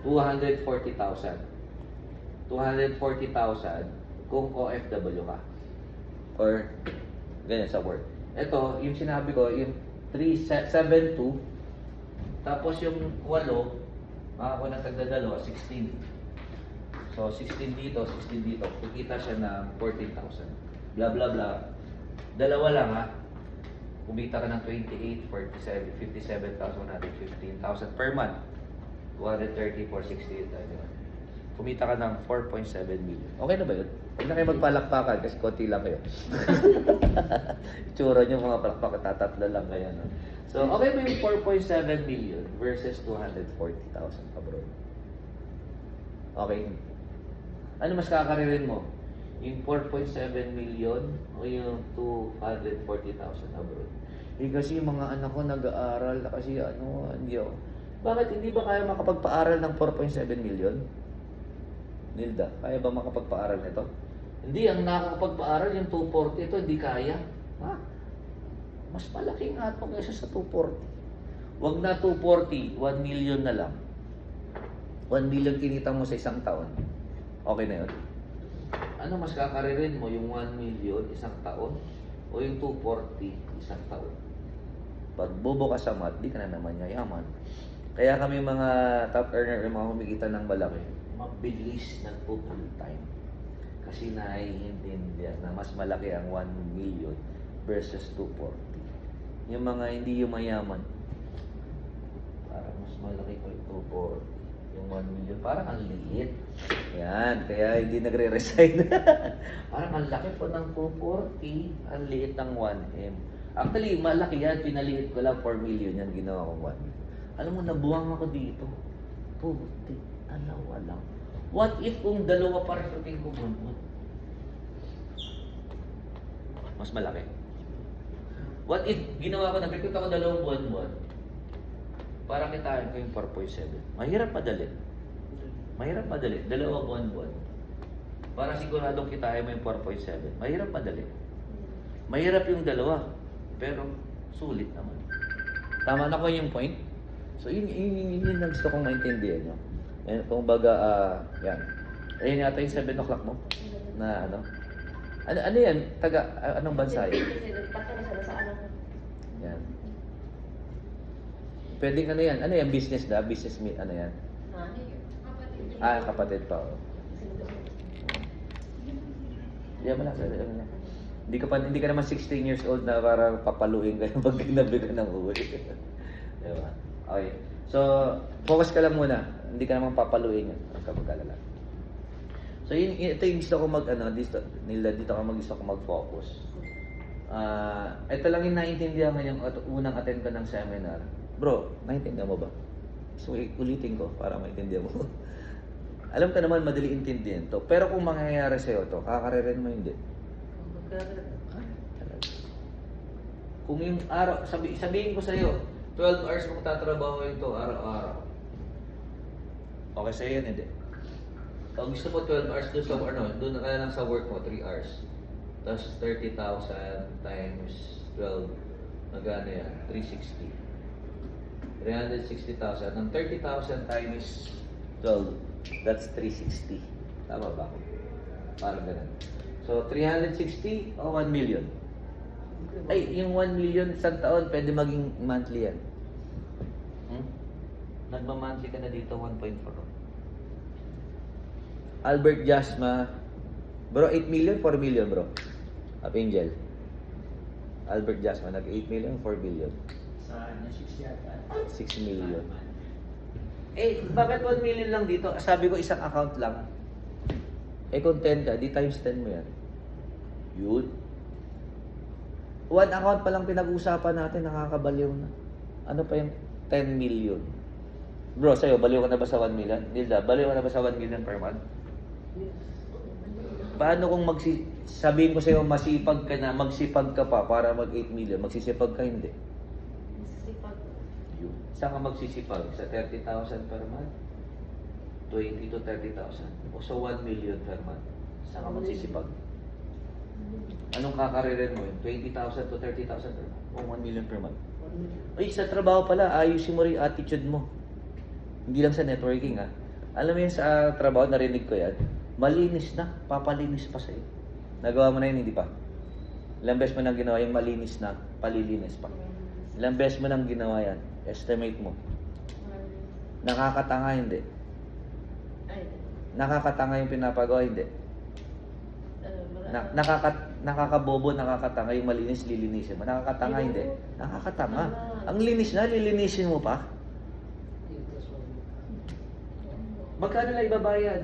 240,000. 240,000 kung OFW ka. Or, ganyan sa work. Ito, yung sinabi ko, yung 372, tapos yung 8, makakuha ng tagdadalawa, 16. So, 16 dito, 16 dito. Kikita siya ng 14,000. Blah, blah, blah. Dalawa lang ha. Kumita ka ng 28, 47, 57,000, 15,000 per month. 230 for 68. Kumita ka ng 4.7 million. Okay na ba yun? Huwag na kayo magpalakpakan kasi konti lang kayo. Itsura nyo mga palakpak, tatatlo lang kayo. No? So, okay ba yung 4.7 million versus 240,000 abroad? Okay. Ano mas kakaririn mo? Yung 4.7 million o yung 240,000 abroad? Eh kasi yung mga anak ko nag-aaral kasi hindi ako. Bakit hindi ba kaya makapagpaaral ng 4.7 million? Nilda, kaya ba makapagpaaral nito? Hindi, ang nakakapagpaaral yung 240 ito, hindi kaya. Ha? Mas malaki nga ito kaysa sa 240. Huwag na 240, 1 million na lang. 1 million kinita mo sa isang taon. Okay na yun? Ano mas kakaririn mo, yung 1 million isang taon o yung 240 isang taon? Pag bobo ka sa math, di ka na naman yayaman. Kaya kami mga top earner, yung mga kumikita ng malaki, mabilis nagpo-full time. Kasi naiintindihan na mas malaki ang 1 million versus 240. Yung mga hindi yung mayaman, parang mas malaki ko yung 240. Yung 1 million, parang ang liit. Yan, kaya hindi nagre-resign. Parang ang laki po ng 240, ang liit ng 1M. Actually, malaki yan, pinaliit ko lang 4 million yan, ginawa ko 1 million. Alam mo, nabuwang ako dito. Puti, dalawa lang. What if kung dalawa pa rin ko buwan? Mas malaki. What if ginawa ko, nag-recruit ako 2 buwan-buwan? Para kitain ko yung 4.7. Mahirap madali. Mahirap madali. 2 buwan-buwan. Para siguradong kitain mo yung 4.7. Mahirap madali. Mahirap yung 2. Pero sulit naman. Tama na ko yung point? So yun ang gusto kong maintindihan nyo. And kung baga, yan. Ayun yata yung 7 o'clock mo? Na ano? Ano yan? Anong bansa yun? Yan. Pwedeng ano yan? Ano yan? Business na? Business meet? Ano yan? Kapatid pa. Oh. Yan mo lang. Hindi ka naman 16 years old na para papaluin ka pag ginabi ka ng uwi. Diba? Okay. So, focus ka lang muna. Hindi ka naman papaluin yan. Huwag ka mag-alala. So, ito yung gusto ko dito gusto ko mag-focus. Ito lang yung naiintindihan ngayong unang attend ko ng seminar. Bro, naintindihan mo ba? So, ulitin ko para maintindihan mo. Alam ka naman, madali intindihan to. Pero kung mangyayari sa'yo to, kakaririn mo hindi. Talaga. Kung yung araw, sabihin ko sa'yo, 12 hours mong tatrabaho ito araw-araw. Okay sa'yo yun, hindi. Pag gusto mo 12 hours doon sa doon na ka lang sa work mo, 3 hours. Tapos 30,000 times 12, magkano yan? 360. 360,000. Ang 30,000 times 12, that's 360. Tama ba? Parang ganun. So, 360 o 1 million? Ay, yung 1 million isang taon, pwede maging monthly yan. Nagma-monthly ka na dito, 1.4. Albert Jasma. Bro, 8 million, 4 million, bro. Up Angel. Albert Jasma, nag-8 million, 4 billion. Sa 6 yata. 6 million. Eh, bakit 1 million lang dito? Sabi ko, isang account lang. Eh, kung 10 ka, di times 10 mo yan. Yun. One account pa lang pinag-uusapan natin, nakakabaliw na. Ano pa yung 10 million? Bro, sa'yo, baliw ka na ba sa 1 million? Nilda, baliw ka na ba sa 1 million per month? Paano kung sabihin ko sa'yo, masipag ka na, magsipag ka pa para mag 8 million, magsisipag ka hindi? Sipag. Yun. Saan ka magsisipag? Sa 30,000 per month? 20 to 30,000? O sa 1 million per month? Saan ka magsisipag? Anong kakaririn mo yun? 20,000 to 30,000 per month? O 1 million per month? Ay, sa trabaho pala, ayusin mo rin yung attitude mo. Hindi lang sa networking ha. Alam mo yun sa trabaho, narinig ko yan. Malinis na, papalinis pa sa'yo. Nagawa mo na yun, hindi pa? Ilang beses mo nang ginawa yung malinis na, palilinis pa. Ilang beses mo nang ginawa yan, estimate mo. Nakakatanga, hindi. Ay, Nakakatanga yung pinapagawa, hindi. Nakakabobo, nakakatanga yung malinis, lilinisin mo. Nakakatanga, hindi. Nakakatanga. Ang linis na, lilinisin mo pa. Magkano lang ibabayad?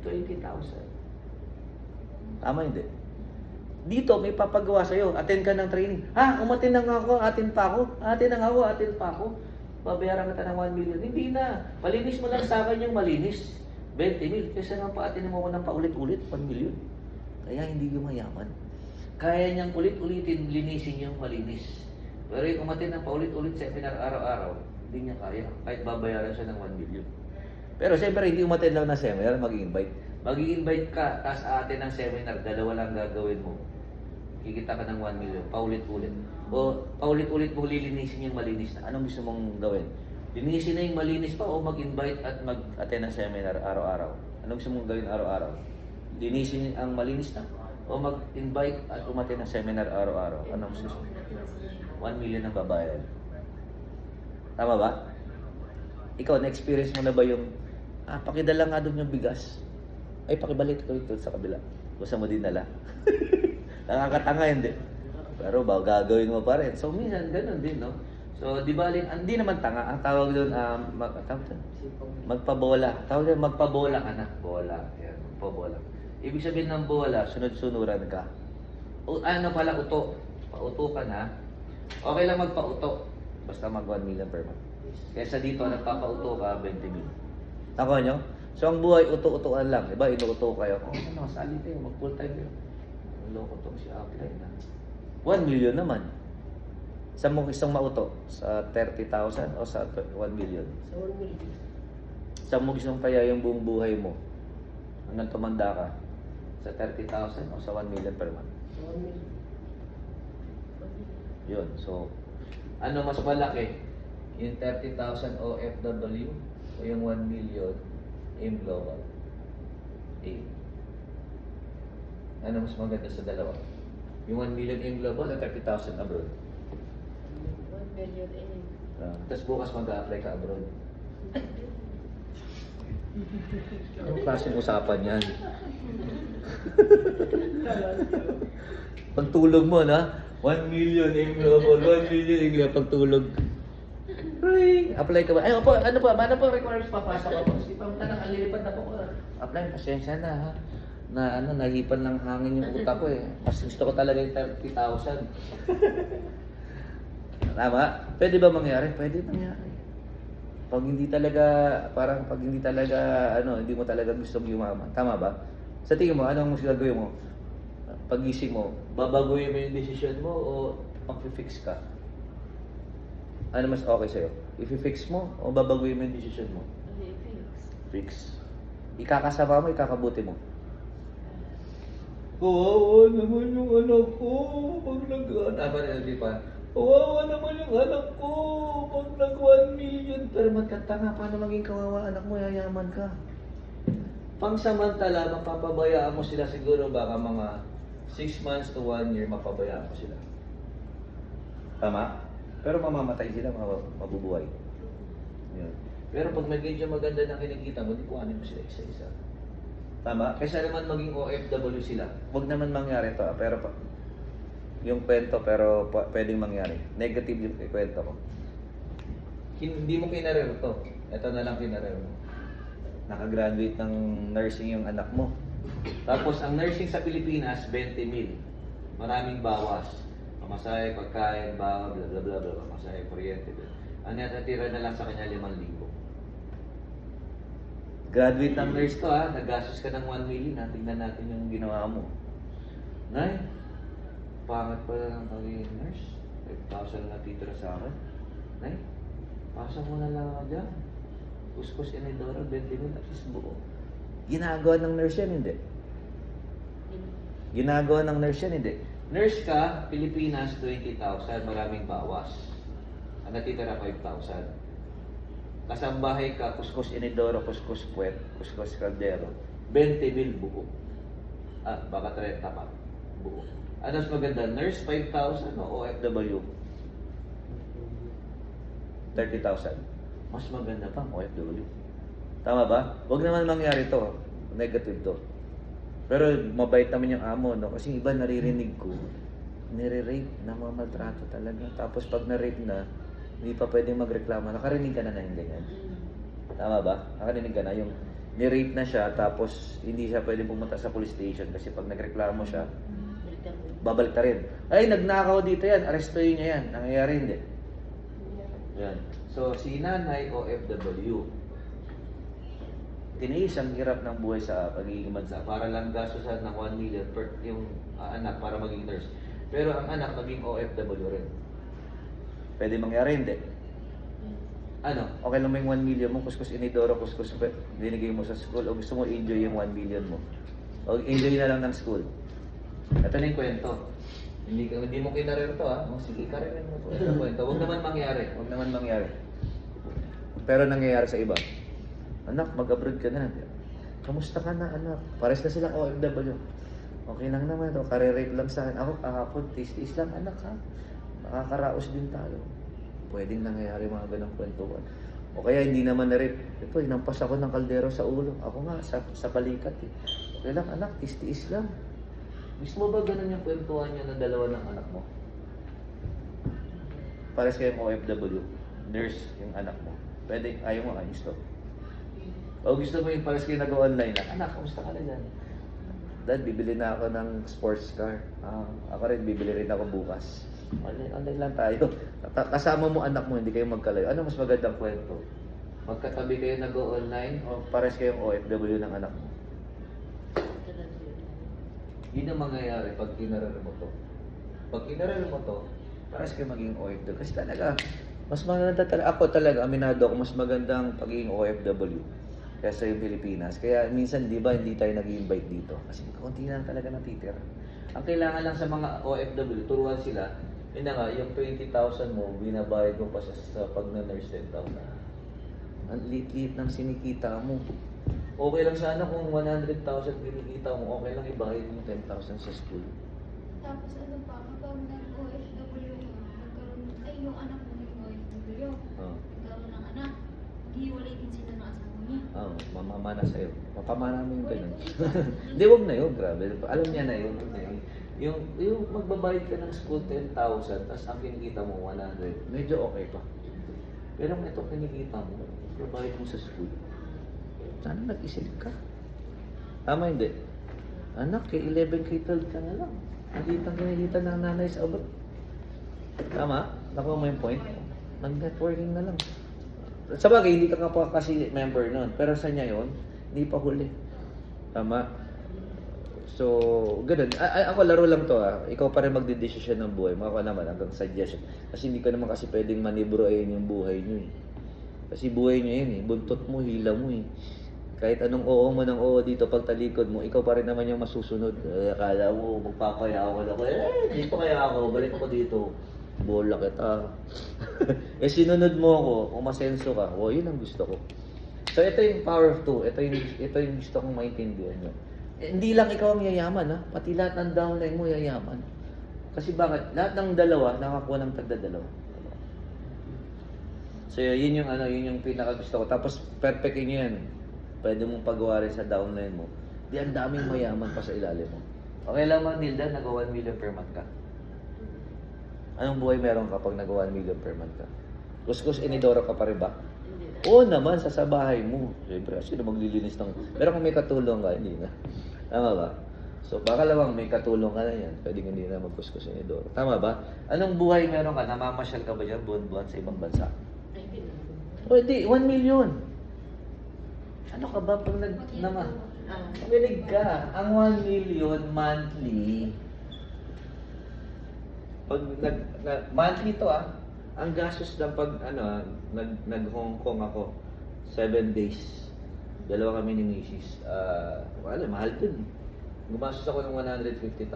20,000. Tama, hindi. Dito, may papagawa sa'yo. Attend ka ng training. Ha? Umattend na nga ako. Attend pa ako. Attend pa ako. Babayaran kita ng 1 million. Hindi na. Malinis mo lang sa akin yung malinis. 20 mil. Kasi nga pa-attend mo ako ng paulit-ulit. 1 million. Kaya hindi yumayaman. Kaya niyang ulit-ulitin linisin yung malinis. Pero yung umattend ng paulit-ulit seminar araw-araw, hindi niya kaya. Kahit babayaran siya ng 1 million. Pero siyempre, hindi umattend lang ng seminar, mag-i-invite. Mag-i-invite ka, tas atin ng seminar, dalawa lang gagawin mo. Kikita ka ng 1 million, paulit-ulit. O paulit-ulit mo lilinisin yung malinis na. Anong gusto mong gawin? Linisin na yung malinis pa o mag-invite at mag-attend ng seminar araw-araw? Anong gusto mong gawin araw-araw? Linisin ang malinis na o mag-invite at umattend ng seminar araw-araw? Anong gusto mo? 1 million ang babayad. Tama ba? Ikaw, na-experience mo na ba yung pakidala nga doon yung bigas? Ay, pakibalik ko ito sa kabila. Gusto mo din nala. Nakakatanga, hindi. Pero gagawin mo pa rin. So, minsan, ganun din, no? So, di ba, hindi naman tanga. Ang tawag doon, magpabola. Tawag doon, magpabola ka na. Bola. Yan, magpabola. Ibig sabihin ng bola, sunod-sunuran ka. O, ano pala, uto. Pauto ka na. Okay lang magpauto. Basta mag 1 million per month. Kesa dito, nagpapauto ka, 20 mil. Nakuha nyo? So, ang buhay, uto-utoan lang. Diba, inuuto kayo. Ano, sali tayo, mag-full time kayo. Loko to si apply na. 1 million naman. Saan mo isang mauto? Sa 30,000 o sa 1 million? Sa 1 million. Saan mo gusto kaya yung buong buhay mo? Hanggang tumanda ka? Sa 30,000 o sa 1 million per month? Sa 1 million. Yun. So, ano mas malaki? Yung 30,000 OFW o yung 1 million AIM Global? AIM. Ano mas maganda sa dalawa? Yung 1 million AIM Global o 30,000 abroad? 1 million in. Tapos bukas mag-a-apply ka abroad. Anong klaseng usapan yan? Pagtulog mo, na? 1 million AIM Global, 1 million AIM Global, pagtulog. Ring! Apply ka ba? Ay, opo, ano pa requirements papasok ako? Kasi pang tanang alilipad na po ko. Apply, pasensya na ha. Na nahipan ng hangin yung utak ko eh. Mas gusto ko talaga yung 30,000. Tama? Pwede ba mangyari? Pwede mangyari. Pag hindi talaga, hindi mo talaga gusto yumaman. Tama ba? Sa tingin mo, anong gagawin mo? Pagising mo, babaguhin mo yung desisyon mo o mag-fix ka? Ano mas okay sa'yo? I-fix mo o babaguhin mo yung desisyon mo? Fix. Ikakasama mo, ikakabuti mo. Kawawa naman yung anak ko pag Tama na, di ba? Kawawa naman yung anak ko pag nag-1 million. Pero magkatanga, paano maging kawawa anak mo, yayaman ka? Pangsamantala, mapapabayaan mo sila siguro baka mga 6 months to 1 year, mapabayaan mo sila. Tama? Pero mamamatay sila, mabubuhay. Yun. Pero pag medyo maganda na kinikita mo, di kuhanin mo sila isa-isa. Tama? Kaysa naman maging OFW sila. Huwag naman mangyari to, pero yung kwento, pero pwedeng mangyari. Negative yung kwento ko. Hindi mo kinarero to. Ito na lang kinarero mo. Nakagraduate ng nursing yung anak mo. Tapos ang nursing sa Pilipinas, 20,000. Maraming bawas. Pamasahe, pagkain, bawa, bla bla bla bla, pamasahe, kuryente. Ang natitira na lang sa kanya 5,000. Graduate ng nurse to ha, nagastos ka ng 1 million ha, tingnan natin yung ginawa mo. Nay, pangat pala ng pagiging nurse. 5,000 na titira sa akin. Nay, pasok mo na lang ako dyan. Kuskus inidoro, 20,000 at least buo. Ginagawa ng nurse yan, hindi? Ginagawa ng nurse yan, hindi? Nurse ka, Pilipinas, 20,000, maraming bawas. Ang natitira, 5,000. Kasambahay ka, kuskus inidoro, kuskus puwet, kuskus kaldero, 20,000 buo. Baka 30 pa, buo. Ano mas maganda, nurse 5,000 o OFW? 30,000. Mas maganda pang OFW. Tama ba? Huwag naman mangyari to, negative to. Pero mabait naman yung amo, no? Kasi iba naririnig ko, nire-rape, namamaltrato talaga. Tapos pag na-rape na, hindi pa pwedeng magreklamo. Nakarinig ka na na yung ganyan. Tama ba? Nakarinig ka na yung ni-rape na siya tapos hindi siya pwedeng pumunta sa police station kasi pag nagreklamo siya, babalik ka rin. Ay, nagnakaw dito yan. Arestuhin niya yan. Nangyayari hindi. Yan. So, si nanay OFW, tiniis ang hirap ng buhay sa pagiging bansa para lang gastusan ng 1 million per yung anak para maging nurse. Pero ang anak maging OFW rin. Pwede mangyari, hindi. Ano? Okay lang may 1 million mo, kuskus inidoro, kuskus binigay mo sa school, o gusto mo enjoy yung 1 million mo. O enjoy na lang ng school. Ito na yung kwento. Hindi mo kinarero to ha. Sige, karerin mo to. Ito yung kwento. Huwag naman mangyari. Huwag naman mangyari. Pero nangyayari sa iba. Anak, mag-abroad ka na. Kamusta ka na, anak? Pares na sila OFW. Okay lang naman to. Kare-rape lang sa akin. Ako, kahapon, taste lang, anak ha. Nakakaraos din tayo. Pwedeng nangyayari mga ganang kwentuhan. O kaya hindi naman na-rape. Ito, hinampas ako ng kaldero sa ulo. Ako nga, sa balikat eh. Okay lang, anak, tiis lang. Gusto mo ba ganun yung kwentuhan niya na dalawa ng anak mo? Pares kayong OFW. Nurse yung anak mo. Pwede, ayaw mo, ayos to. O gusto mo yung pares kayo nag-online na, anak, kamusta ka na dyan? Dad, bibili na ako ng sports car. Ako rin, bibili rin ako bukas. Online lang tayo. Kasama mo anak mo, hindi kayo magkalayo. Ano mas magandang kwento? Magkatabi kayo nag-online o pares kayong OFW ng anak mo? Yun ang mangyayari pag kinaral mo to. Pag kinaral mo to, pares kayo maging OFW. Kasi talaga, mas maganda talaga. Ako talaga, aminado ako, mas magandang pagiging OFW kaysa yung Pilipinas. Kaya minsan, di ba, hindi tayo nag-invite dito. Kasi konti lang talaga natitira. Ang kailangan lang sa mga OFW, turuan sila, yun na nga, yung 20,000 mo, binabayad mo pa sa pag na-nurse 10,000. Ang liit-liit ng sinikita mo. Okay lang sana kung 100,000 kinikita mo, okay lang ibayad mo 10,000 sa school. Tapos ano pa, kapag nag-OFW yung anak mo nag-OFW, nagkaroon ng anak, hiwalay din sila ng asawa niya. Mamamana sa'yo. Mapamana mo yung ganun. Hindi, wag na yun, grabe. Alam niya na yun. Yung magbabayad ka ng school 10,000, tapos ang kinikita mo 100, medyo okay pa. Pero kung ito kinikita mo, babayad mo sa school, sana nag-isip ka. Tama hindi? Anak, kay 11, kay 12 ka na lang. Nakita ng nanay sa abot. Tama? Nakuha mo yung point? Nag-networking na lang. Sa bagay, hindi ka nga pa kasi member nun. Pero sa niya yun, hindi pa huli. Tama? So, ganun. Ako laro lang to Ikaw pa rin magdidesisyon ng buhay. Mga naman hanggang suggestion. Kasi hindi ka naman kasi pwedeng manibroin yung buhay nyo eh. Kasi buhay nyo yun eh. Buntot mo, hila mo eh. Kahit anong oo mo ng oo dito pag talikod mo, ikaw pa rin naman yung masusunod. Akala mo, magpapaya ako na ako. Dito kaya ako, balik ako dito. Bola kita. Sinunod mo ako, umasenso ka. Yun ang gusto ko. So, ito yung power of two. Ito yung gusto kong maintindihan nyo. Hindi lang ikaw ang yayaman, pati lahat ng downline mo yayaman. Kasi bakit? Lahat ng dalawa, nakakuha ng tagdadalawa. So, yun yung pinaka gusto ko. Tapos, perfect nyo yan. Pwede mong pagawa rin sa downline mo. Di ang daming mayaman pa sa ilalim mo. Okay lang Nilda, nag-1 million per month ka. Anong buhay meron kapag nag-1 million per month ka? Kuskus inidoro ka pa rin ba? Oo naman, sa bahay mo. Siyempre, sino maglilinis ng... Pero kung may katulong ka, hindi na. Tama ba? So, baka lamang may katulong ka na yan. Pwede hindi na magkuskus inidoro. Tama ba? Anong buhay meron ka? Namamasyal ka ba dyan buwan-buwan sa ibang bansa? Pwede, 1 million. Ano ka ba pag Makinig ka. Ang 1 million monthly, pag monthly to ang gastos ng pag nag-Hong Kong ako 7 days. Dalawa kami ni Mrs. Mahal dun. Gumastos ako ng 150,000.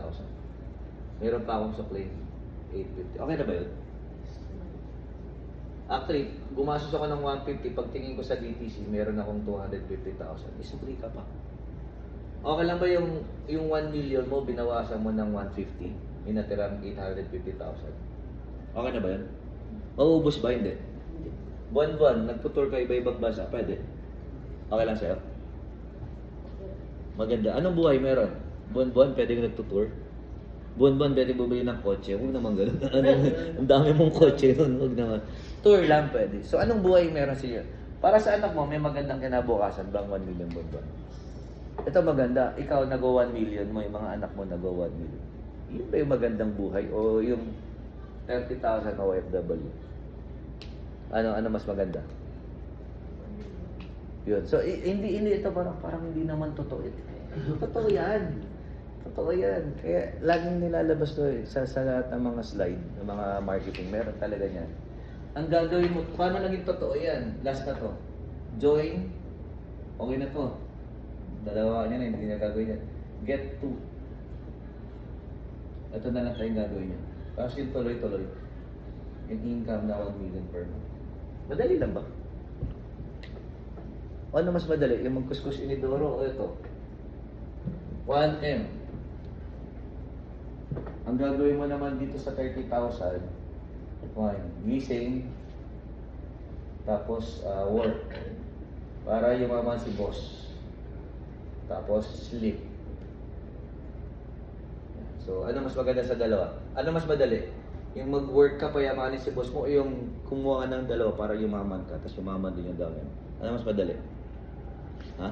Meron pa akong supply 850. Okay na ba yun? Actually, gumastos ako ng 150. Pag tingin ko sa DTC, meron akong 250,000. Isukli ka pa. Okay lang ba yung 1 million mo, binawasan mo ng 150? May natirang 850,000. Okay na ba yun? Mauubos ba? Hindi. Buwan-buwan, nagtutour ka iba-ibang bansa, pwede. Okay lang sa'yo? Maganda. Anong buhay meron? Buwan-buwan, pwede ka nagtutour? Buwan-buwan, pwede bumili ng kotse? Huwag naman ganun. Ang dami mong kotse yun. Huwag naman. Tour lang pwede. So, anong buhay meron siya? Para sa anak mo, may magandang kinabukasan bang 1 million buwan-buwan? Ito maganda. Ikaw nag-1 million mo, yung mga anak mo nag-1 million. Yun ba yung magandang buhay? O yung 30,000 OFW? Ano mas maganda? Yun. So, hindi ito parang hindi naman totoo. Totoo yan. Totoo yan. Kaya laging nilalabas to sa lahat ng mga slide, ng mga marketing. Meron talaga yan. Ang gagawin mo, paano naging totoo yan? Last na to. Join. Okay na to. Dalawa niya na, hindi na gagawin yan. Get to. Ito na lang tayong gagawin niya. Tapos yung tuloy-tuloy. Yung income na 1 million per month. Madali lang ba? O ano mas madali? Yung magkuskus inidoro o ito? 1M. Ang gagawin mo naman dito sa 30,000, gising, tapos work, para yumaman si boss, tapos sleep. So, ano mas maganda sa dalawa? Ano mas madali? Yung mag-work ka, payamanin si boss mo, o yung kumuha ka ng dalawa para yumaman ka, tapos yumaman din yung dalawa. Ano mas madali? Ha?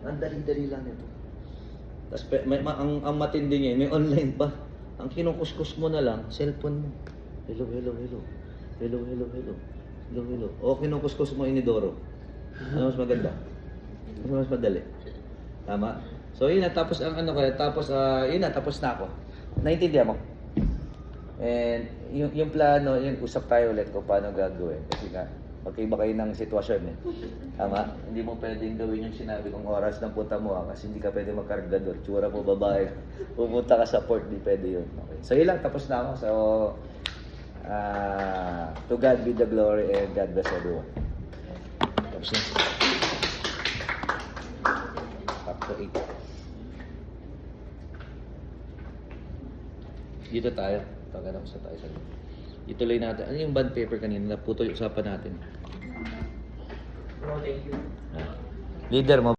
Ang dali-dali lang ito. Tapos ang matindi niya, may online pa. Ang kinukuskus mo na lang, cellphone mo. Hello. O kinukuskus mo inidoro. Ano mas maganda? Ano mas madali? Tama? So yun na, tapos ang tapos yun na, tapos na ako. Naintindihan mo? And yung plano, yung usap tayo ulit kung paano gagawin. Kasi nga, magkaiba kayo ng sitwasyon eh. Tama? Hindi mo pwedeng gawin yung sinabi kong oras ng punta mo kasi hindi ka pwedeng magkargador. Tsura mo babae. Pupunta ka sa port, di pwede yun. Okay. So yun lang, tapos na ako. So, to God be the glory and God bless everyone. Tapos na. Up to 8. Dito tayo. Pagkala ko sa tayo sa ituloy natin. Ano yung bond paper kanina? Naputo yung usapan natin. No, thank you. Leader mo.